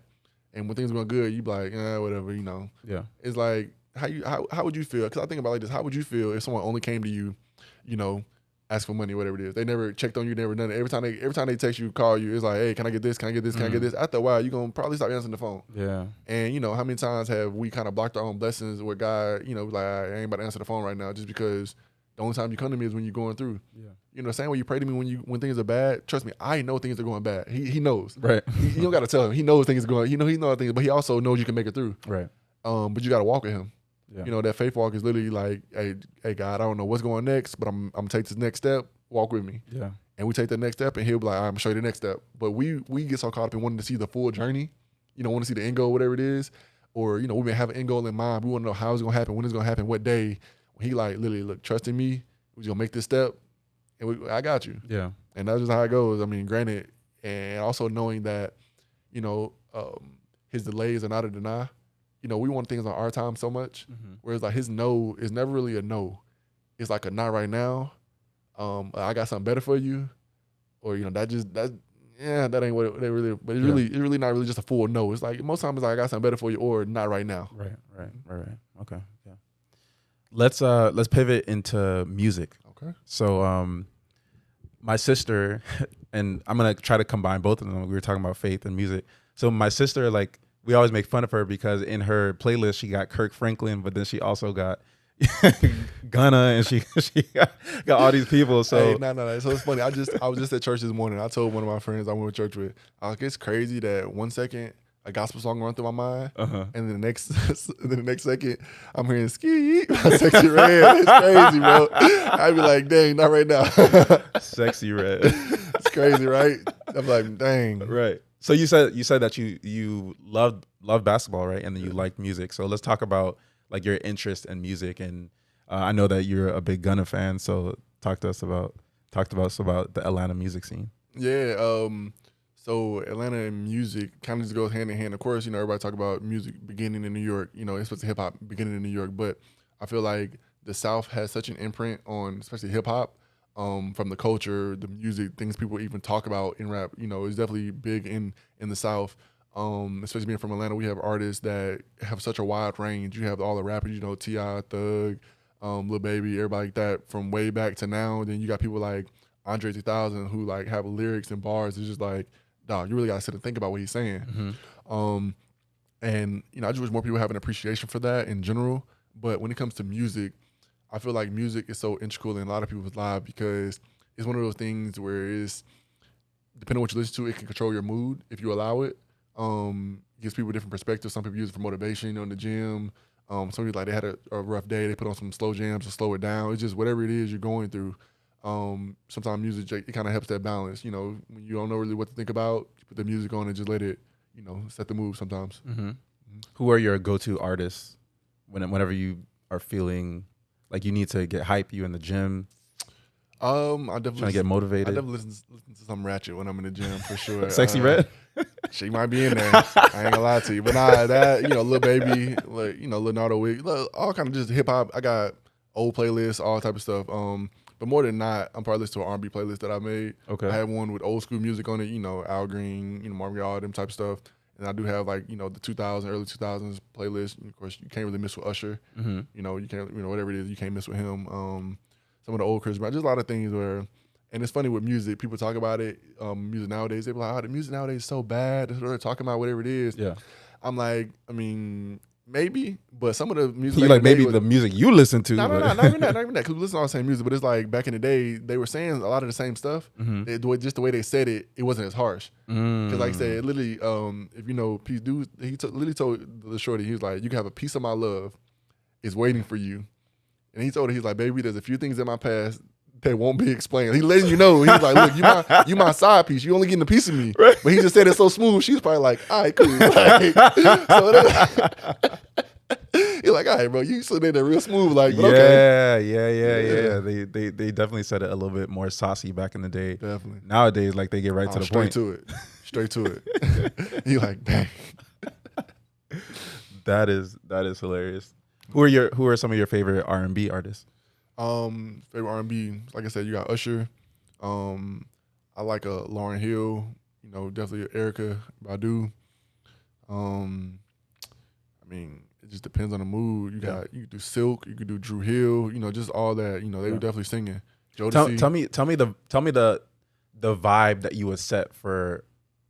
and when things are going good, you be like, whatever, you know. Yeah. It's like, how would you feel? Because I think about it like this, how would you feel if someone only came to you, you know, ask for money, whatever it is. They never checked on you, never done it. Every time they text you, call you, it's like, hey, can I get this? Can I get this? Can I get this? After a while, you're going to probably stop answering the phone. Yeah. And, you know, how many times have we kind of blocked our own blessings where God, you know, like, I ain't about to answer the phone right now just because the only time you come to me is when you're going through. Yeah. You know, the same way you pray to me when things are bad, trust me, I know things are going bad. He knows. Right. You don't got to tell him. He knows things are going, he knows things, but he also knows you can make it through. Right. But you got to walk with him. Yeah. You know, that faith walk is literally like, hey, God, I don't know what's going next, but I'm going to take this next step. Walk with me. Yeah. And we take the next step and he'll be like, I'm gonna show you the next step. But we get so caught up in wanting to see the full journey, you know, want to see the end goal, whatever it is. Or, you know, we may have an end goal in mind. We want to know how it's gonna happen, when it's gonna happen, what day. He like literally, look, trusting me, we're gonna make this step and I got you. Yeah. And that's just how it goes. I mean, granted, and also knowing that, you know, his delays are not a deny. You know, we want things on our time so much, whereas like his no is never really a no. It's like a not right now. I got something better for you, or you know that ain't what they really. But it's really not really just a full no. It's like most times it's like I got something better for you, or not right now. Right.
Okay. Yeah. Let's pivot into music. Okay. So my sister, and I'm gonna try to combine both of them. We were talking about faith and music. So my sister, like, we always make fun of her because in her playlist she got Kirk Franklin, but then she also got Gunna, and she got all these people. So
no. So it's funny. I was just at church this morning. I told one of my friends I went to church with, it's crazy that 1 second a gospel song run through my mind, and then the next second I'm hearing "Ski" by Sexy Red. It's crazy, bro. I'd be like, dang, not right now.
Sexy Red.
crazy, right? I'm like, dang.
Right. So you said that you love basketball, right? And then you like music. So let's talk about like your interest in music. And I know that you're a big Gunna fan. So talk to us about the Atlanta music scene.
Yeah. So Atlanta and music kind of just goes hand in hand. Of course, everybody talk about music beginning in New York. Especially hip hop beginning in New York. But I feel like the South has such an imprint on, especially hip hop, from the culture, the music, things people even talk about in rap. It's definitely big in the South. Especially being from Atlanta, we have artists that have such a wide range. You have all the rappers, T.I., Thug, Lil Baby, everybody like that from way back to now. Then you got people like Andre 3000 who like have lyrics and bars. It's just like, dog, you really gotta sit and think about what he's saying. And I just wish more people have an appreciation for that in general. But when it comes to music, I feel like music is so integral in a lot of people's lives because it's one of those things where it's, depending on what you listen to, it can control your mood if you allow it. It gives people different perspectives. Some people use it for motivation, in the gym. Some people, like, they had a rough day, they put on some slow jams to slow it down. It's just whatever it is you're going through. Sometimes music, it kind of helps that balance. When you don't know really what to think about, you put the music on and just let it, set the mood sometimes.
Who are your go-to artists whenever you are feeling like you need to get hype? You in the gym?
I definitely
trying to get motivated.
I definitely listen to some Ratchet when I'm in the gym for sure.
Sexy Red?
She might be in there. I ain't gonna lie to you, but nah, that Lil Baby, like Leonardo Wig, all kind of just hip hop. I got old playlists, all type of stuff. But more than not, I'm probably listening to an R&B playlist that I made.
Okay.
I have one with old school music on it. Al Green, Marvin Gaye, all them type of stuff. And I do have like the 2000s, early 2000s playlist. And of course, you can't really miss with Usher. You can't whatever it is, you can't miss with him. Some of the old Chris Brown, just a lot of things where. And it's funny with music, people talk about it, music nowadays, they be like, the music nowadays is so bad. They're talking about whatever it is.
Yeah.
I'm like, maybe, but some of the music.
You like maybe the music you listen to.
No, not even that, because we listen to all the same music, but it's like back in the day, they were saying a lot of the same stuff. Just the way they said it, it wasn't as harsh. Because like I said, literally, if Peace Dude, he literally told the shorty, he was like, you can have a piece of my love is waiting for you. And he told her, he's like, baby, there's a few things in my past that won't be explained. He letting you know. He's like, look, you my side piece. You only getting a piece of me. Right. But he just said it so smooth. She's probably like, all right, cool. Like, you're like, all right, bro, you slid in there real smooth. Like, but okay.
Yeah. They definitely said it a little bit more saucy back in the day.
Definitely.
Nowadays, like they get right to the point.
Straight to it. You're like, dang.
That is hilarious. Who are some of your favorite R&B artists?
Favorite R&B, like I said, you got Usher. I like Lauryn Hill. Definitely Erica Badu. It just depends on the mood. You could do Silk, you could do Drew Hill. Just all that. They were definitely singing. Jodeci.
Tell me the vibe that you would set for.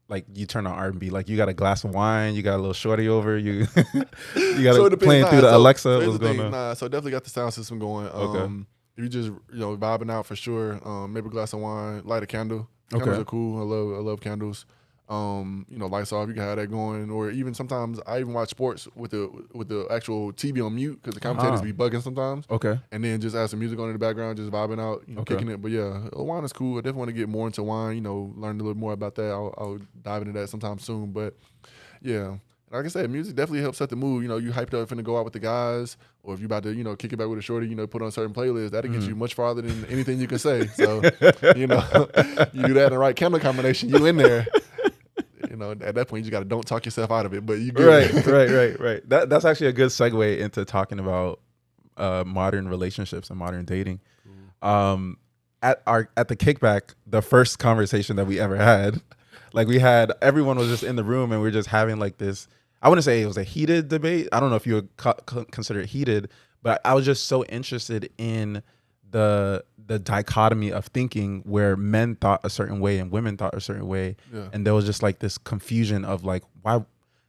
Like you turn on R&B, like you got a glass of wine, you got a little shorty over, you got playing through the Alexa. What's going on?
So definitely got the sound system going.
Okay.
If you just vibing out for sure, maybe a glass of wine, light a candle. Candles are cool. I love candles. Lights off. You can have that going, or even sometimes I even watch sports with the actual TV on mute because the commentators be bugging sometimes.
Okay.
And then just have some music on in the background, just vibing out, kicking it. But yeah, wine is cool. I definitely want to get more into wine. Learn a little more about that. I'll dive into that sometime soon. But yeah, like I said, music definitely helps set the mood. You hyped up finna go out with the guys, or if you about to kick it back with a shorty, put on a certain playlist. That'll get you much farther than anything you can say. So you do that in the right candle combination, you in there. At that point, you just got to don't talk yourself out of it, but you good.
Right. That's actually a good segue into talking about modern relationships and modern dating. At the kickback, the first conversation that we ever had, like everyone was just in the room and we were just having like this. I wouldn't say it was a heated debate. I don't know if you would consider it heated, but I was just so interested in the dichotomy of thinking where men thought a certain way and women thought a certain way. Yeah. And there was just like this confusion of like, why,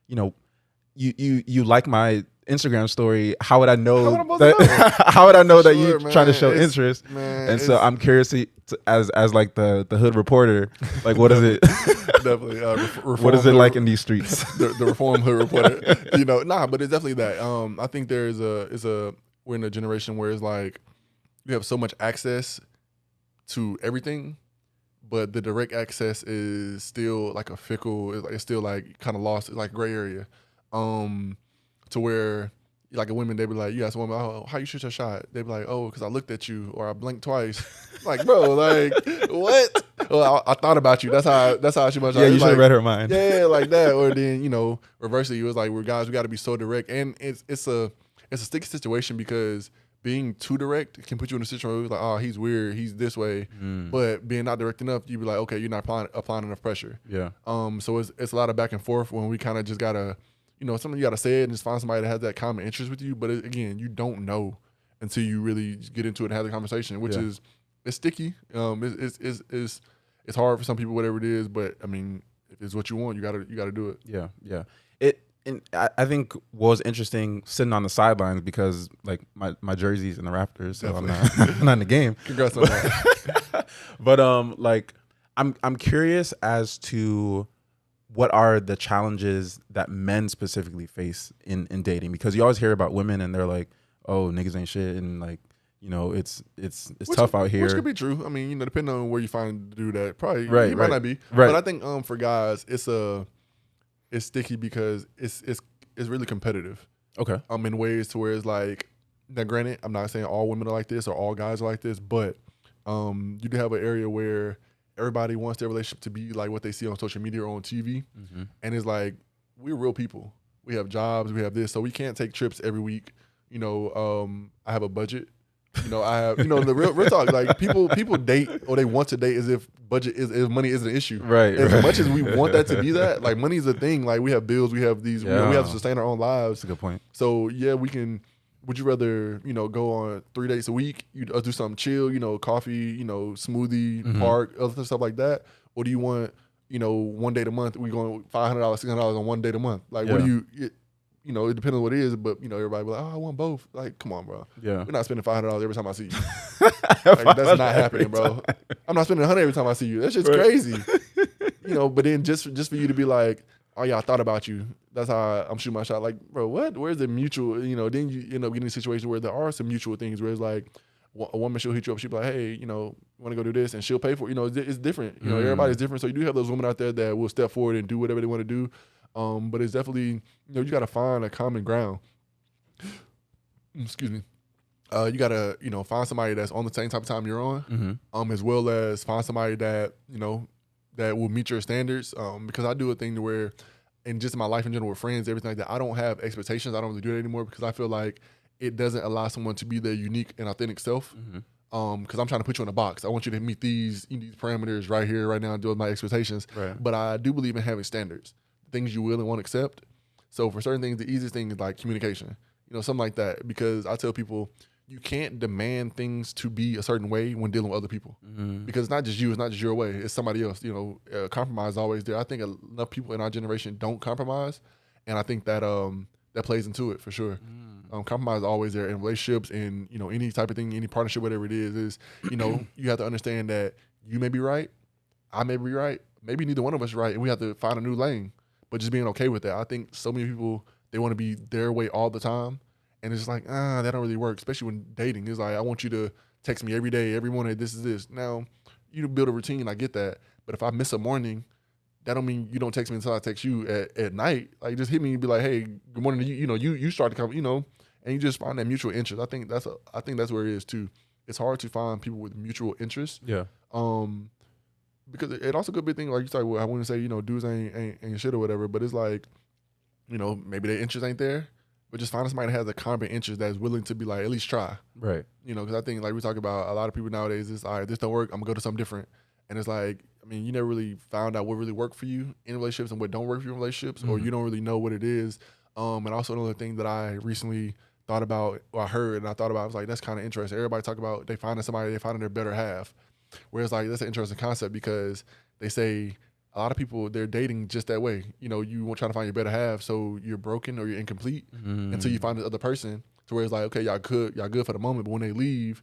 you like my Instagram story. How would I know that? How would I know that you're trying to show interest? And so I'm curious to as like the hood reporter, like what is it?
Definitely.
What is it like in these streets?
the reform hood reporter. But it's definitely that. I think we're in a generation where it's like, you have so much access to everything, but the direct access is still like a fickle. It's still like kind of lost. It's like gray area, to where like a women, they be like, you ask a woman, oh, how you shoot your shot? They be like, oh, because I looked at you or I blinked twice. Like, bro, like what? Well, I thought about you. That's how I shoot my shot.
Yeah, you should have
like,
read her mind.
Yeah, like that. Or then reversely, it was like, we're guys, we got to be so direct, and it's a sticky situation because being too direct can put you in a situation where it's like, oh, he's weird, he's this way. But being not direct enough, you be like, okay, you're not applying enough pressure.
Yeah.
So it's a lot of back and forth when we kind of just gotta, something you gotta say it and just find somebody that has that common interest with you. But again, you don't know until you really get into it and have the conversation, which is it's sticky. It's hard for some people, whatever it is. But I mean, if it's what you want, you gotta do it.
Yeah, yeah. And I think what was interesting sitting on the sidelines, because like my jersey's in the Raptors, so I'm not in the game.
Congrats on that.
But like I'm curious as to what are the challenges that men specifically face in dating, because you always hear about women and they're like, oh, niggas ain't shit, and like, it's tough out here.
Which could be true. I mean, depending on where you find to do that, probably
right,
might not be.
Right.
But I think for guys, it's sticky because it's really competitive.
Okay.
In ways to where it's like, now granted, I'm not saying all women are like this or all guys are like this, but you do have an area where everybody wants their relationship to be like what they see on social media or on TV.
Mm-hmm.
And it's like, we're real people. We have jobs, we have this, so we can't take trips every week. I have a budget. I have, the real talk, like people date or they want to date as if money is an issue.
Right.
As much as we want that to be that, like money is a thing. Like we have bills, we have these, we have to sustain our own lives.
That's a good point.
So yeah, we can, would you rather, go on 3 dates a week, do something chill, coffee, smoothie, park, other stuff like that? Or do you want, 1 date a month, we going $500, $600 on 1 date a month? Like what do you, it depends on what it is, but everybody be like, oh, I want both. Like, come on, bro.
Yeah.
We're not spending $500 every time I see you. Like, that's not happening, bro. I'm not spending $100 every time I see you. That's just crazy. But then just for you to be like, oh yeah, I thought about you. That's how I'm shooting my shot. Like, bro, what? Where's the mutual? Then you end up getting in a situation where there are some mutual things where it's like, a woman, she'll hit you up. She'll be like, hey, want to go do this, and she'll pay for it. It's different. Everybody's different. So you do have those women out there that will step forward and do whatever they want to do. But it's definitely, you got to find a common ground. Excuse me. You got to, find somebody that's on the same type of time you're on, as well as find somebody that, that will meet your standards. Because I do a thing to where, and just in my life in general with friends, everything like that, I don't have expectations. I don't really do it anymore because I feel like it doesn't allow someone to be their unique and authentic self. Because I'm trying to put you in a box. I want you to meet these parameters right here, right now, and do my expectations. Right. But I do believe in having standards. Things you will and won't accept. So for certain things, the easiest thing is like communication, something like that. Because I tell people, you can't demand things to be a certain way when dealing with other people. Because it's not just you, it's not just your way, it's somebody else. Compromise is always there. I think enough people in our generation don't compromise, and I think that that plays into it for sure. Compromise is always there in relationships and any type of thing, any partnership, whatever it is you have to understand that you may be right, I may be right, maybe neither one of us is right, and we have to find a new lane. But just being okay with that. I think so many people, they want to be their way all the time. And it's just like, that don't really work, especially when dating. It's like, I want you to text me every day, every morning, this is this. Now, you build a routine, I get that. But if I miss a morning, that don't mean you don't text me until I text you at night. Like, just hit me and be like, hey, good morning. You start to come, and you just find that mutual interest. I think that's where it is too. It's hard to find people with mutual interests. Yeah. Because it also could be a thing, like you said, well, I wouldn't say, dudes ain't shit or whatever, but it's like, maybe their interest ain't there, but just find somebody that has a common interest that's willing to be like, at least try. Right. Because I think, like we talk about, a lot of people nowadays, it's, all right, this don't work, I'm going to go to something different. And it's like, I mean, you never really found out what really worked for you in relationships and what don't work for you in relationships, or you don't really know what it is. And also another thing that I recently thought about, or I heard and I thought about, I was like, that's kind of interesting. Everybody talk about they finding their better half. Whereas, like, that's an interesting concept because they say a lot of people, they're dating just that way. You want trying to find your better half, so you're broken or you're incomplete until you find the other person. To where it's like, okay, y'all good for the moment, but when they leave,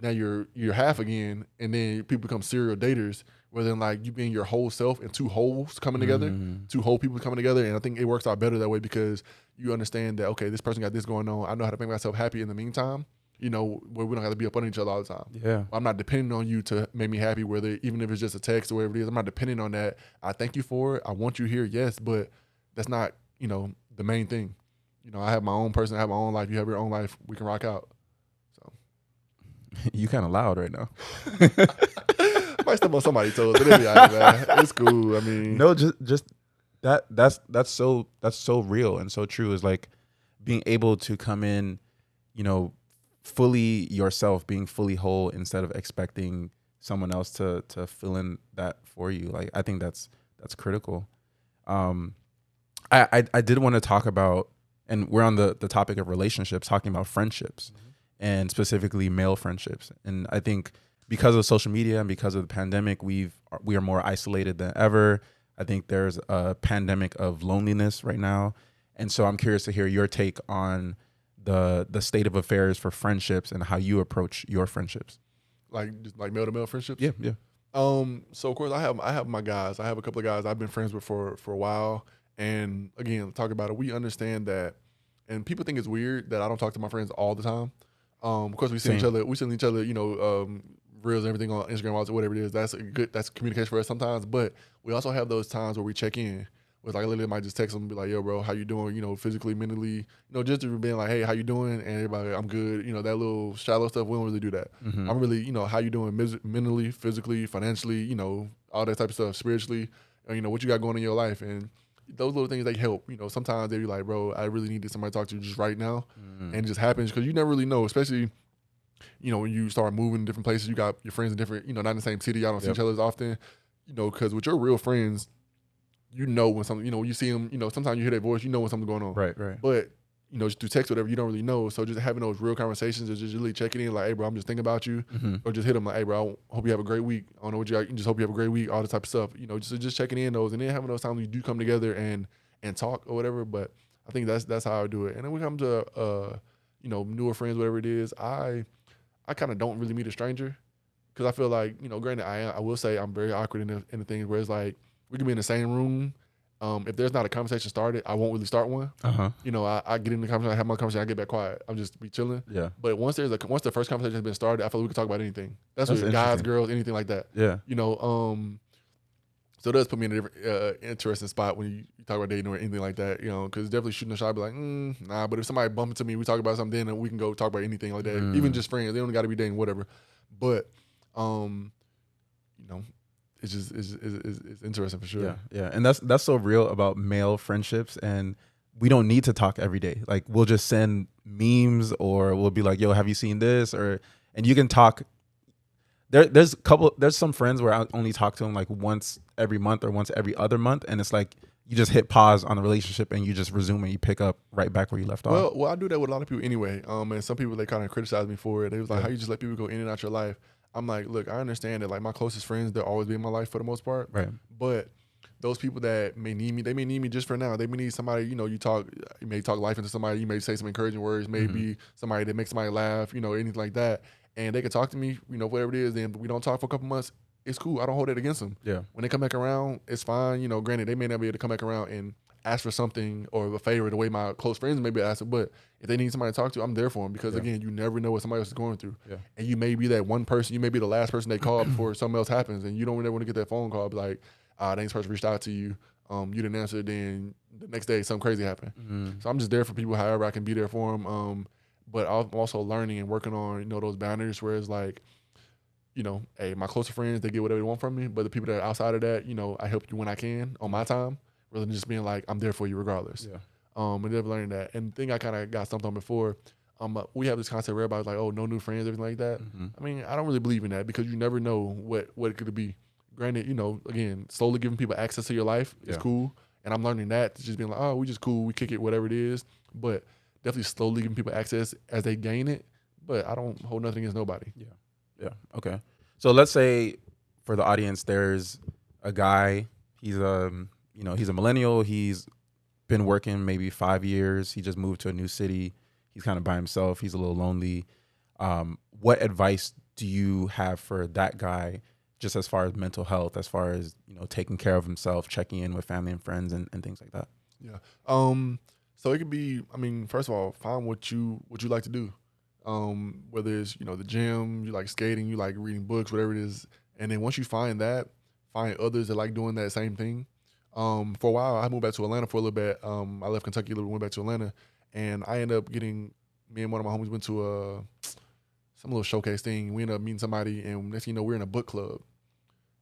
now you're half again, and then people become serial daters. Where then like you being your whole self and two wholes coming together, two whole people coming together, and I think it works out better that way because you understand that okay, this person got this going on. I know how to make myself happy in the meantime. you know, where we don't have to be up on each other all the time.
Yeah.
I'm not depending on you to make me happy, even if it's just a text or whatever it is. I'm not depending on that. I thank you for it. I want you here, yes, but that's not, you know, the main thing. You know, I have my own person, I have my own life. You have your own life. We can rock out. So
You kind of loud right now.
might step on somebody's toes, but it'll be all right, man. It's cool. I mean,
No, just that's so real and so true. Is like being able to come in, you know, fully yourself, being fully whole instead of expecting someone else to fill in that for you. Like, I think that's critical. I did want to talk about, and we're on the topic of relationships, talking about friendships, and specifically male friendships. And I think because of social media and because of the pandemic, we are more isolated than ever. I think there's a pandemic of loneliness right now. And so I'm curious to hear your take on the state of affairs for friendships and how you approach your friendships.
Just like male to male friendships?
Yeah.
So of course I have my guys. I have a couple of guys I've been friends with for a while. And again, talk about it. We understand that, and people think it's weird that I don't talk to my friends all the time. Of course we send each other, you know, reels and everything on Instagram, whatever it is. That's communication for us sometimes. But we also have those times where we check in. With like literally might just text them and be like, yo, bro, how you doing? You know, physically, mentally, you know, just to being like, hey, how you doing? And everybody, I'm good. You know, that little shallow stuff, we don't really do that.
Mm-hmm.
I'm really, you know, how you doing mentally, physically, financially, you know, all that type of stuff, spiritually, and, you know, what you got going in your life. And those little things, they help. You know, sometimes they be like, bro, I really need somebody to talk to just right now. And it just happens because you never really know, especially, you know, when you start moving to different places, you got your friends in different, you know, not in the same city. Y'all don't see each other as often, you know, because with your real friends, you know when something, you know, when you see them, you know, sometimes you hear their voice, you know when something's going on.
Right.
But, you know, just through text or whatever, you don't really know. So just having those real conversations or just really checking in like, hey, bro, I'm just thinking about you. Or just hit them like, hey, bro, I hope you have a great week. I don't know what you just hope you have a great week, all this type of stuff. You know, just checking in those and then having those times when you do come together and talk or whatever. But I think that's how I do it. And then when it comes to, you know, newer friends, whatever it is, I kind of don't really meet a stranger because I feel like, you know, granted, I will say I'm very awkward in the things where it's like we can be in the same room. If there's not a conversation started, I won't really start one. You know, I get in the conversation, I have my conversation, I get back quiet. I'm just be chilling.
Yeah.
But once the first conversation has been started, I feel like we can talk about anything. That's what guys, girls, anything like that.
Yeah.
You know, so it does put me in a different, interesting spot when you talk about dating or anything like that. You know, because definitely shooting a shot, I'd be like, nah. But if somebody bump into me, we talk about something, then we can go talk about anything like that. Even just friends, they don't got to be dating, whatever. But, you know. It's just it's interesting for sure.
Yeah, and that's so real about male friendships, and we don't need to talk every day. Like we'll just send memes, or we'll be like, "Yo, have you seen this?" And you can talk. There's some friends where I only talk to them like once every month or once every other month, and it's like you just hit pause on the relationship and you just resume and you pick up right back where you left off.
Well, I do that with a lot of people anyway. And some people they kind of criticize me for it. They was like, "How you just let people go in and out your life?" I'm like, look, I understand that like my closest friends, they'll always be in my life for the most part.
Right.
But those people that may need me, they may need me just for now. They may need somebody, you know, you may talk life into somebody, you may say some encouraging words, maybe somebody that makes somebody laugh, you know, anything like that. And they can talk to me, you know, whatever it is, then we don't talk for a couple months. It's cool. I don't hold it against them.
Yeah.
When they come back around, it's fine. You know, granted, they may not be able to come back around and ask for something or a favor the way my close friends may be asking, but if they need somebody to talk to, I'm there for them because, again, you never know what somebody else is going through.
Yeah.
And you may be that one person, you may be the last person they call before something else happens, and you don't ever want to get that phone call, be like, the next person reached out to you, you didn't answer, then the next day something crazy happened. So I'm just there for people however I can be there for them. But I'm also learning and working on, you know, those boundaries where it's like, you know, hey, my closer friends, they get whatever they want from me, but the people that are outside of that, you know, I help you when I can on my time, rather than just being like, I'm there for you regardless.
Yeah.
And never learning that. And the thing I kind of got stumped on before, we have this concept where everybody's like, oh, no new friends, everything like that. I mean, I don't really believe in that because you never know what it could be. Granted, you know, again, slowly giving people access to your life is cool. And I'm learning that, just being like, oh, we just cool, we kick it, whatever it is. But definitely slowly giving people access as they gain it. But I don't hold nothing against nobody.
Yeah. Okay. So let's say for the audience, there's a guy, he's he's a millennial. He's been working maybe 5 years. He just moved to a new city. He's kind of by himself. He's a little lonely. What advice do you have for that guy, just as far as mental health, as far as, you know, taking care of himself, checking in with family and friends and things like that?
Yeah. So it could be, I mean, first of all, find what you like to do. whether it's, you know, the gym, you like skating, you like reading books, whatever it is. And then once you find that, find others that like doing that same thing. For a while, I moved back to Atlanta for a little bit. I left Kentucky, went back to Atlanta, and I ended up getting, me and one of my homies went to some little showcase thing. We ended up meeting somebody, and next thing you know, we're in a book club.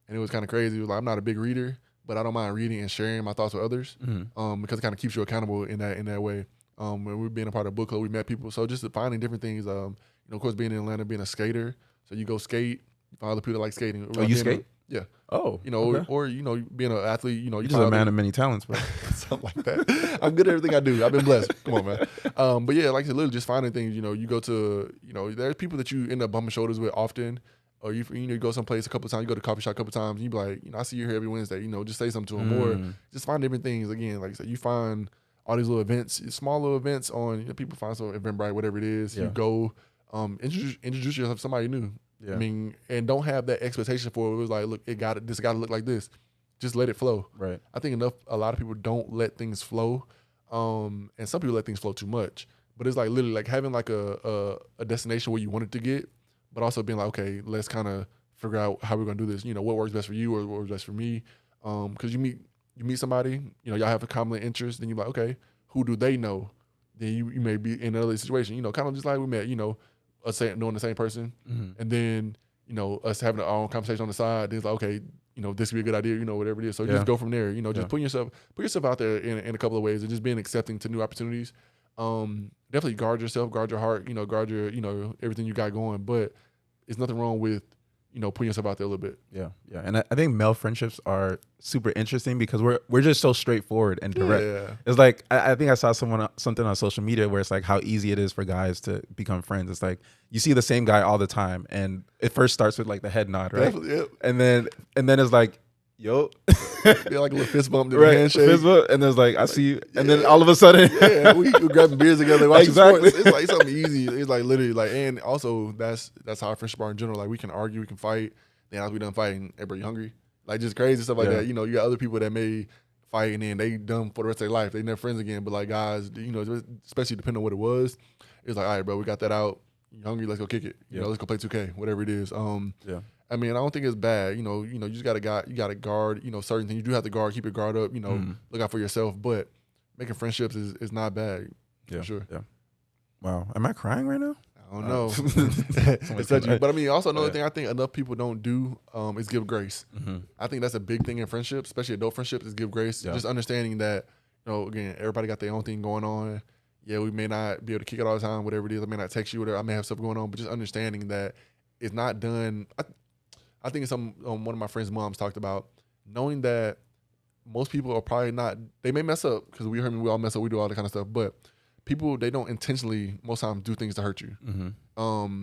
And it was kind of crazy. It was like, I'm not a big reader, but I don't mind reading and sharing my thoughts with others, because it kind of keeps you accountable in that way. When we've been a part of the book club, we met people. So just finding different things. You know, of course, being in Atlanta, being a skater. So you go skate, you find other people that like skating.
Oh, you skate?
Yeah.
Oh,
you know,
okay.
or you know, being an athlete, you know,
You're just a man of many talents, bro.
something like that. I'm good at everything I do. I've been blessed. Come on, man. But yeah, like I said, literally just finding things. You know, you go to, you know, there's people that you end up bumping shoulders with often, or you know, you go someplace a couple of times, you go to a coffee shop a couple of times, and you be like, you know, I see you here every Wednesday. You know, just say something to them, or just find different things. Again, like I said, you find all these little events, small little events on, you know, people find some Eventbrite, whatever it is. Yeah. You go, introduce yourself to somebody new. Yeah. I mean, and don't have that expectation for it. It was like, look, this got to look like this. Just let it flow. Right. I think a lot of people don't let things flow. And some people let things flow too much. But it's like literally like having like a destination where you want it to get, but also being like, okay, let's kind of figure out how we're going to do this. You know, what works best for you or what works best for me. Because you meet somebody, you know, y'all have a common interest, then you're like, okay, who do they know? Then you may be in another situation, you know, kind of just like we met, you know, us knowing the same person, and then, you know, us having our own conversation on the side. Then it's like, okay, you know, this would be a good idea, you know, whatever it is. So just go from there, you know, just put yourself out there in a couple of ways, and just being accepting to new opportunities. Definitely guard yourself, guard your heart, you know, guard your, you know, everything you got going. But it's nothing wrong with, you know, putting yourself out there a little bit. Yeah, yeah. And I think male friendships are super interesting because we're just so straightforward and direct. Yeah. It's like I think I saw something on social media where it's like how easy it is for guys to become friends. It's like you see the same guy all the time, and it first starts with like the head nod, right? Definitely, yep. And then it's like, yo, yeah, like a little fist bump, right? Handshake, fist bump,
and there's like I see you, and then all of a sudden,
we grabbing beers together, watching exactly. Sports. It's like something easy. It's like literally like, and also that's how our friendships are in general. Like we can argue, we can fight. Then after we done fighting, everybody hungry, like just crazy stuff like that. You know, you got other people that may fight and then they done for the rest of their life. They never friends again. But like guys, you know, especially depending on what it was, it's like, all right, bro, we got that out. You hungry? Let's go kick it. You know, let's go play 2K, whatever it is. I mean, I don't think it's bad. You know, you just got to guard. You know, certain things you do have to guard. Keep your guard up. You know, look out for yourself. But making friendships is not bad. Yeah, for sure. Yeah.
Wow, am I crying right now?
I don't know. It's touchy. But I mean, also another thing I think enough people don't do is give grace. I think that's a big thing in friendships, especially adult friendships, is give grace. Yeah. Just understanding that, you know, again, everybody got their own thing going on. Yeah, we may not be able to kick it all the time, whatever it is. I may not text you, whatever. I may have stuff going on, but just understanding that it's not done. I think it's one of my friends' moms talked about, knowing that most people are probably not, they may mess up, because we all mess up, we do all that kind of stuff, but people, they don't intentionally most times do things to hurt you.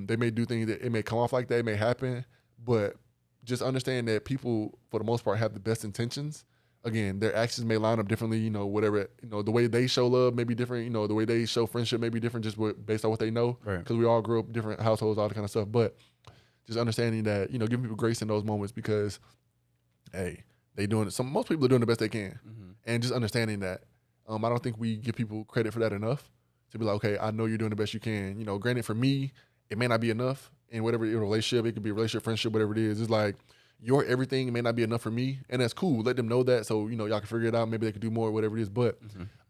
They may do things that it may come off like that, it may happen, but just understand that people, for the most part, have the best intentions. Again, their actions may line up differently, you know, whatever, you know, the way they show love may be different, you know, the way they show friendship may be different just based on what they know, because we all grew up in different households, all that kind of stuff, but just understanding that, you know, giving people grace in those moments because, hey, most people are doing the best they can, and just understanding that. I don't think we give people credit for that enough to be like, okay, I know you're doing the best you can. You know, granted, for me, it may not be enough in whatever relationship. It could be a relationship, friendship, whatever it is. It's like your everything may not be enough for me, and that's cool. Let them know that, so you know y'all can figure it out. Maybe they could do more, whatever it is. But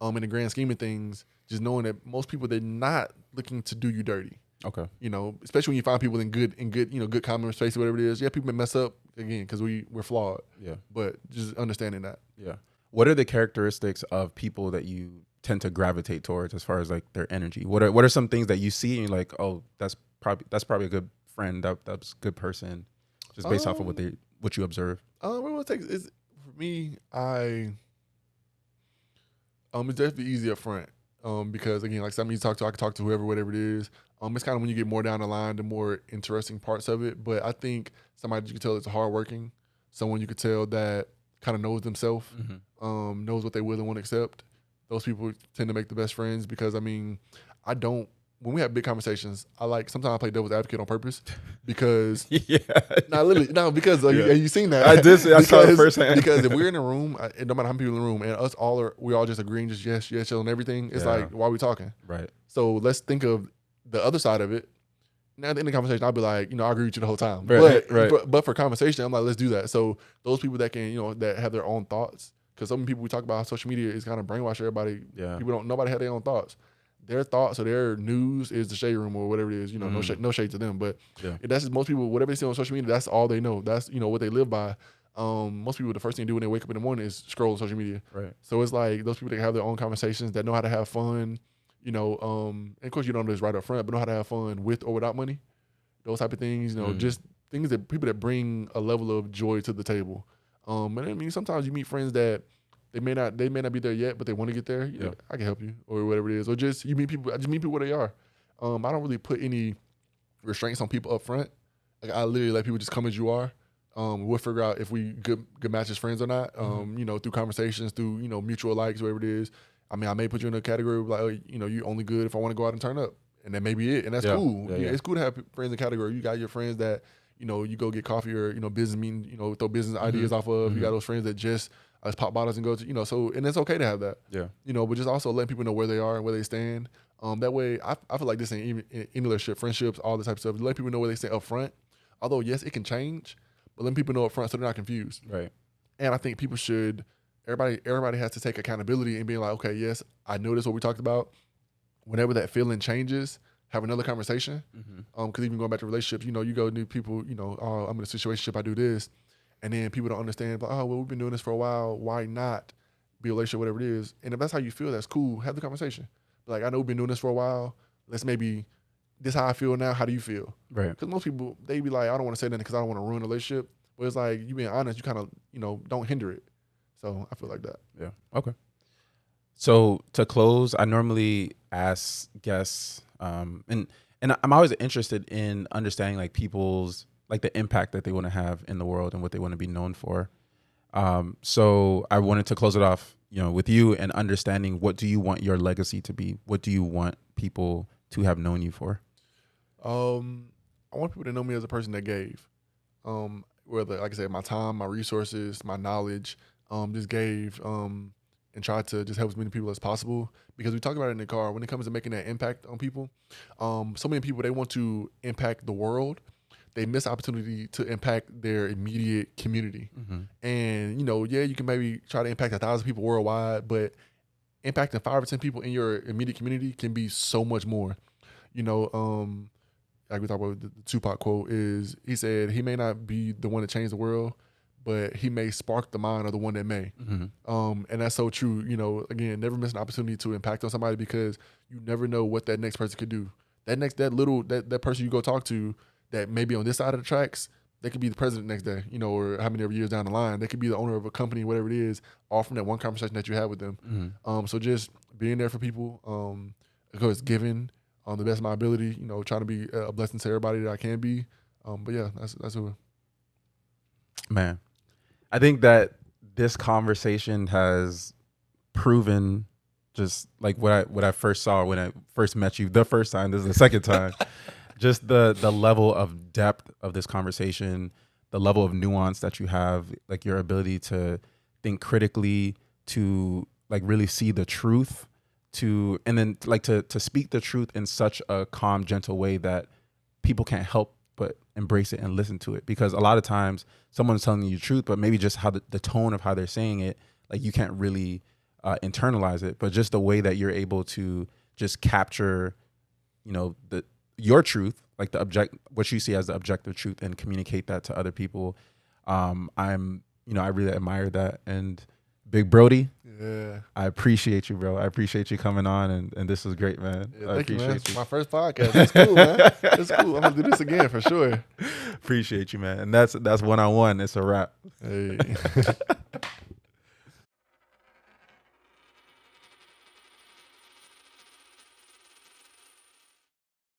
in the grand scheme of things, just knowing that most people, they're not looking to do you dirty. Okay. You know, especially when you find people in good, you know, good common space, whatever it is. Yeah, people may mess up again because we're flawed. Yeah. But just understanding that. Yeah.
What are the characteristics of people that you tend to gravitate towards as far as like their energy? What are some things that you see and you're like, oh, that's probably a good friend, that's a good person, just based off of what you observe?
What it takes is, for me, it's definitely easy up front. Because again, like something I can talk to whoever, whatever it is. It's kind of when you get more down the line, the more interesting parts of it. But I think somebody you can tell is hardworking, someone you could tell that kind of knows themselves, knows what they will and won't accept. Those people tend to make the best friends because, I mean, when we have big conversations, sometimes I play devil's advocate on purpose because, because have you seen that?
I did. I saw it firsthand.
Because if we're in a room, no matter how many people in the room, and we all just agreeing, just yes, on everything. It's like, why are we talking? Right. So let's think of the other side of it. Now at the end of the conversation, I'll be like, I agree with you the whole time.
Right,
But for conversation, I'm like, let's do that. So those people that can, that have their own thoughts, because some people we talk about social media is kind of brainwash everybody.
Yeah.
Nobody have their own thoughts. Their thoughts or their news is the shade room or whatever it is. No shade to them. But that's just most people, whatever they see on social media, that's all they know. That's, what they live by. Most people, the first thing they do when they wake up in the morning is scroll on social media.
Right.
So it's like those people that have their own conversations, that know how to have fun, and of course you don't know this right up front, but know how to have fun with or without money. Those type of things, just things that people that bring a level of joy to the table. And I mean, sometimes you meet friends that they may not be there yet, but they want to get there. Yeah, I can help you or whatever it is. Or just I just meet people where they are. I don't really put any restraints on people up front. Like I literally let people just come as you are. We'll figure out if we good match as friends or not. Through conversations, through mutual likes, whatever it is. I mean, I may put you in a category of like, you're only good if I want to go out and turn up, and that may be it, and that's cool. Yeah, it's cool to have friends in category. You got your friends that you go get coffee or business meeting, throw business ideas off of. You got those friends that just pop bottles and go to so, and it's okay to have that. Yeah, but just also letting people know where they are and where they stand. That way, I feel like this ain't even in any relationship, friendships, all this type of stuff. Let people know where they stand up front. Although yes, it can change. But letting people know up front so they're not confused. Right. And I think people should, everybody has to take accountability and being like, okay, yes, I know this is what we talked about. Whenever that feeling changes, have another conversation. Because even going back to relationships, you go to people, oh, I'm in a situationship, I do this. And then people don't understand, but, oh, well, we've been doing this for a while. Why not be a relationship, whatever it is? And if that's how you feel, that's cool. Have the conversation. Like, I know we've been doing this for a while. Let's maybe, this is how I feel now. How do you feel? Right. Because most people, they be like, I don't want to say nothing because I don't want to ruin a relationship. But it's like, you being honest, you kind of, don't hinder it. So I feel like that.
Yeah. Okay. So to close, I normally ask guests, and I'm always interested in understanding like people's, like the impact that they want to have in the world and what they want to be known for. So I wanted to close it off, with you and understanding, what do you want your legacy to be? What do you want people to have known you for?
I want people to know me as a person that gave. Whether, like I said, my time, my resources, my knowledge, just gave and tried to just help as many people as possible. Because we talked about it in the car, when it comes to making that impact on people, so many people, they want to impact the world. They miss opportunity to impact their immediate community. And, you can maybe try to impact 1,000 people worldwide, but impacting 5 or 10 people in your immediate community can be so much more. Like we talked about the Tupac quote is, he said, he may not be the one to change the world, but he may spark the mind of the one that may. And that's so true. Again, never miss an opportunity to impact on somebody, because you never know what that next person could do. That person you go talk to that may be on this side of the tracks, they could be the president next day, or how many years down the line. They could be the owner of a company, whatever it is, all from that one conversation that you had with them. So just being there for people, because giving on the best of my ability, trying to be a blessing to everybody that I can be. But yeah, that's who.
Man, I think that this conversation has proven, just like what I first saw when I first met you the first time. This is the second time. Just the level of depth of this conversation, the level of nuance that you have, like your ability to think critically, to like really see the truth, and then like to speak the truth in such a calm, gentle way that people can't help but embrace it and listen to it. Because a lot of times someone's telling you the truth, but maybe just how the tone of how they're saying it, like you can't really internalize it. But just the way that you're able to just capture, your truth, like what you see as the objective truth, and communicate that to other people. I really admire that. And Big Brodie, yeah, I appreciate you, bro. I appreciate you coming on, and this was great, man.
Yeah, thank you, man. It's my first podcast. That's cool, man. That's cool. I'm gonna do this again for sure.
Appreciate you, man. And that's 1-on-1. It's a wrap.
Hey.